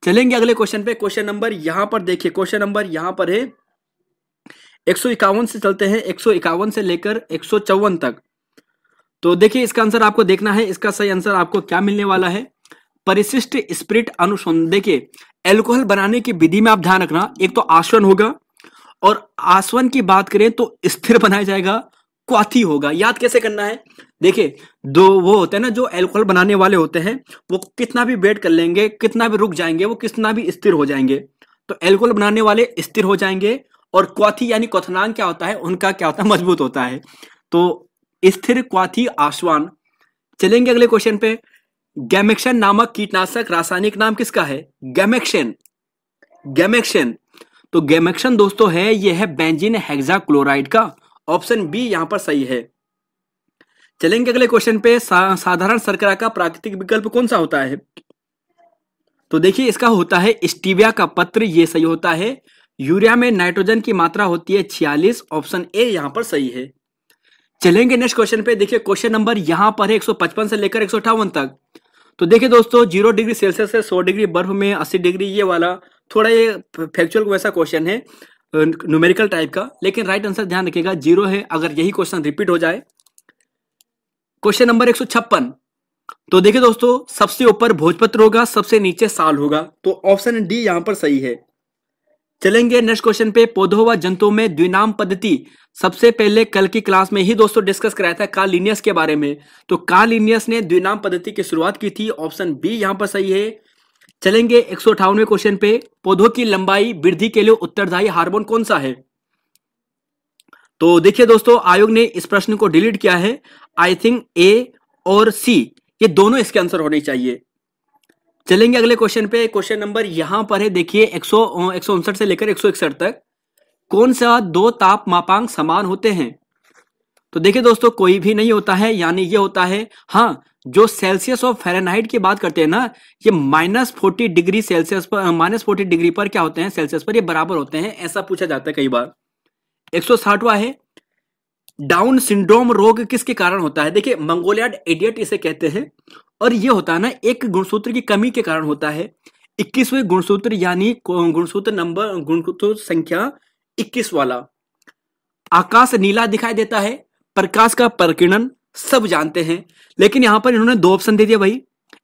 चलेंगे अगले क्वेश्चन पे। क्वेश्चन नंबर यहां पर देखिए, क्वेश्चन नंबर यहां पर है 151 से चलते हैं, 151 से लेकर 154 तक। तो देखिए इसका आंसर आपको देखना है, इसका सही आंसर आपको क्या मिलने वाला है। परिशिष्ट स्पिरिट अनुसंधान, देखिए एल्कोहल बनाने की विधि में आप ध्यान रखना, एक तो आसवन होगा, और आसवन की बात करें तो स्थिर बनाया जाएगा, क्वाथी होगा। याद कैसे करना है, देखिए दो वो होते हैं ना जो अल्कोहल बनाने वाले होते हैं, वो कितना भी वेट कर लेंगे, कितना भी रुक जाएंगे, वो कितना भी स्थिर हो जाएंगे। तो अल्कोहल बनाने वाले स्थिर हो जाएंगे, और क्वाथी यानी क्वथनांक क्या होता है उनका, क्या होता है, मजबूत होता है। तो स्थिर, क्वाथी, आसवान। चलेंगे अगले क्वेश्चन पे। गैमेक्शन नामक कीटनाशक रासायनिक नाम किसका है, गैमेक्शन, गैमेक्शन। तो गैमेक्शन दोस्तों है, यह है बेंजीन हेक्साक्लोराइड का, ऑप्शन बी यहां पर सही है। चलेंगे अगले क्वेश्चन पे। साधारण शर्करा का प्राकृतिक विकल्प कौन सा होता है। तो देखिए इसका होता है स्टीविया का पत्र, ये सही होता है। यूरिया में नाइट्रोजन की मात्रा होती है 46, ऑप्शन ए यहां पर सही है। चलेंगे नेक्स्ट क्वेश्चन पे। देखिए क्वेश्चन नंबर यहां पर है 155 से लेकर 158 तक। तो देखिए दोस्तों 0 डिग्री सेल्सियस से 100 डिग्री बर्फ में 80 डिग्री, ये वाला थोड़ा ये फैक्चुअल वैसा क्वेश्चन है, न्यूमेरिकल टाइप का, लेकिन राइट आंसर ध्यान रखिएगा 0 है अगर यही क्वेश्चन रिपीट हो जाए। Question number 156। तो देखिए दोस्तों सबसे ऊपर भोजपत्र होगा, सबसे नीचे साल होगा, तो ऑप्शन डी यहां पर सही है। चलेंगे नेक्स्ट क्वेश्चन पे। पौधों व जंतुओं में द्विनाम पद्धति सबसे पहले कल की क्लास में ही दोस्तों डिस्कस कराया था कार्ल लिनियस के बारे में। तो कार्ल लिनियस ने द्विनाम पद्धति की शुरुआत की थी, ऑप्शन बी यहां पर सही है। चलेंगे 158वें क्वेश्चन पे। पौधों की लंबाई वृद्धि के लिए उत्तरदायी हार्मोन कौन सा है? तो देखिए दोस्तों आयोग ने इस प्रश्न को डिलीट किया है। आई थिंक ए और सी ये दोनों इसके आंसर होने चाहिए। चलेंगे अगले क्वेश्चन पे। क्वेश्चन नंबर यहां पर है, देखिए 159 से लेकर 161 तक। कौन सा दो ताप मापांक समान होते हैं? तो देखिए दोस्तों कोई भी नहीं होता है, यानी ये होता है, हाँ जो सेल्सियस और फ़ारेनहाइट की बात करते हैं ना, ये -40 डिग्री सेल्सियस पर, -40 डिग्री पर क्या होते हैं सेल्सियस पर, ये बराबर होते हैं, ऐसा पूछा जाता है कई बार। 160वां है, डाउन सिंड्रोम रोग किसके कारण होता है? देखिए मंगोलियाड इडियट इसे कहते हैं, और ये होता है ना एक गुणसूत्र की कमी के कारण होता है। 21वें गुणसूत्र यानी गुणसूत्र संख्या 21 वाला। आकाश नीला दिखाई देता है, प्रकाश का प्रकीर्णन सब जानते हैं, लेकिन यहां पर इन्होंने 2 ऑप्शन दे दिया भाई।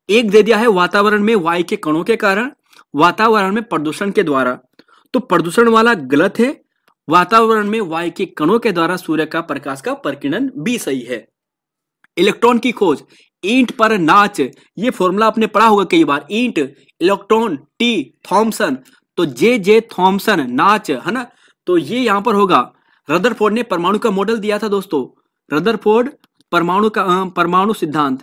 एक दे दिया है वातावरण में वायु के कणों के कारण, वातावरण में प्रदूषण के द्वारा। तो प्रदूषण वाला गलत है, वातावरण में वायु के कणों के द्वारा सूर्य का प्रकाश का प्रकीर्णन भी सही है। इलेक्ट्रॉन की खोज, ईंट पर नाच, ये फॉर्मूला आपने पढ़ा होगा कई बार, ईंट इलेक्ट्रॉन टी थॉमसन, तो जे थॉमसन नाच है ना, तो ये यहां पर होगा। रदरफोर्ड ने परमाणु का मॉडल दिया था दोस्तों, रदरफोर्ड परमाणु सिद्धांत।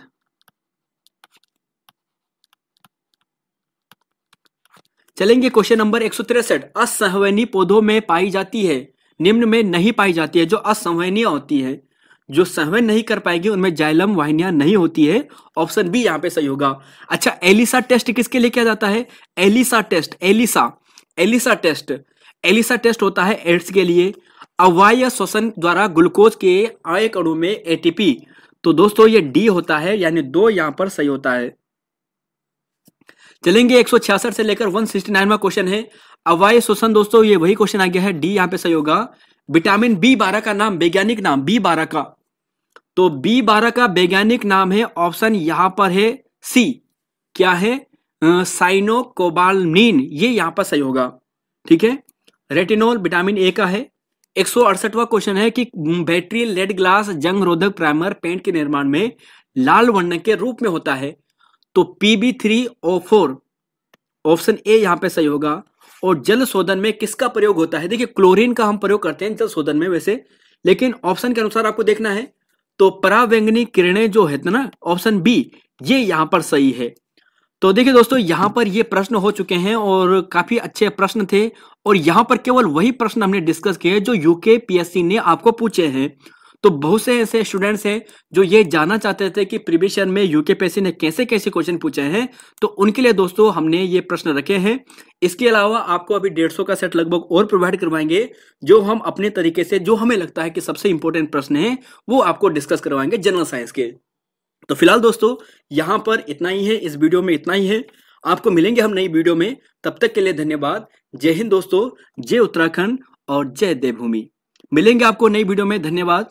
चलेंगे क्वेश्चन नंबर 163। असंवहनीय पौधों में पाई जाती है, निम्न में नहीं पाई जाती है। जो असंवहनीय होती है, जो संवहन नहीं कर पाएगी, उनमें जाइलम वाहिनियां नहीं होती है, ऑप्शन बी यहां पे सही होगा। अच्छा एलिसा टेस्ट किसके लिए किया जाता है? एलिसा टेस्ट, एलिसा टेस्ट होता है एड्स के लिए। अवायवीय श्वसन द्वारा ग्लूकोज के आयक अणु में एटीपी, तो दोस्तों ये डी होता है, यानी 2 यहां पर सही होता है। चलेंगे 166 से लेकर 169वां क्वेश्चन है। अवायवीय श्वसन दोस्तों ये वही क्वेश्चन आ गया है, डी यहां पे सही होगा। विटामिन बी12 का नाम, वैज्ञानिक नाम बी12 का, तो बी12 का वैज्ञानिक नाम है, ऑप्शन यहां पर है सी, क्या है? साइनोकोबालमिन, ये यहां पर सही होगा। ठीक है, रेटिनॉल विटामिन ए का है। 168वां क्वेश्चन है कि बैटरी लेड ग्लास जंग रोधक प्राइमर पेंट के निर्माण में लाल वर्ण के रूप में होता है, तो Pb3O4, ऑप्शन ए यहां पे सही होगा। और जल शोधन में किसका प्रयोग होता है? देखिए क्लोरीन का हम प्रयोग करते हैं जल शोधन में वैसे, लेकिन ऑप्शन के अनुसार आपको देखना है, तो परावैंगनी किरणें जो है ना, ऑप्शन बी ये यहां पर सही है। तो देखिए दोस्तों यहां पर ये प्रश्न हो चुके हैं और काफी अच्छे प्रश्न थे, और यहां पर केवल वही प्रश्न हमने डिस्कस किए जो यूकेपीएससी ने आपको पूछे हैं। तो बहुत से ऐसे स्टूडेंट्स हैं जो ये जानना चाहते थे कि प्रीवियस ईयर में यूकेपीएससी ने कैसे कैसे क्वेश्चन पूछे हैं, तो उनके लिए दोस्तों हमने ये प्रश्न रखे हैं। इसके अलावा आपको अभी 150 का सेट लगभग और प्रोवाइड करवाएंगे, जो हम अपने तरीके से, जो हमें लगता है कि सबसे इंपॉर्टेंट प्रश्न है, वो आपको डिस्कस करवाएंगे जनरल साइंस के। तो फिलहाल दोस्तों यहां पर इतना ही है, इस वीडियो में इतना ही है। आपको मिलेंगे हम नई वीडियो में, तब तक के लिए धन्यवाद। जय हिंद दोस्तों, जय उत्तराखंड और जय देवभूमि। मिलेंगे आपको नई वीडियो में, धन्यवाद।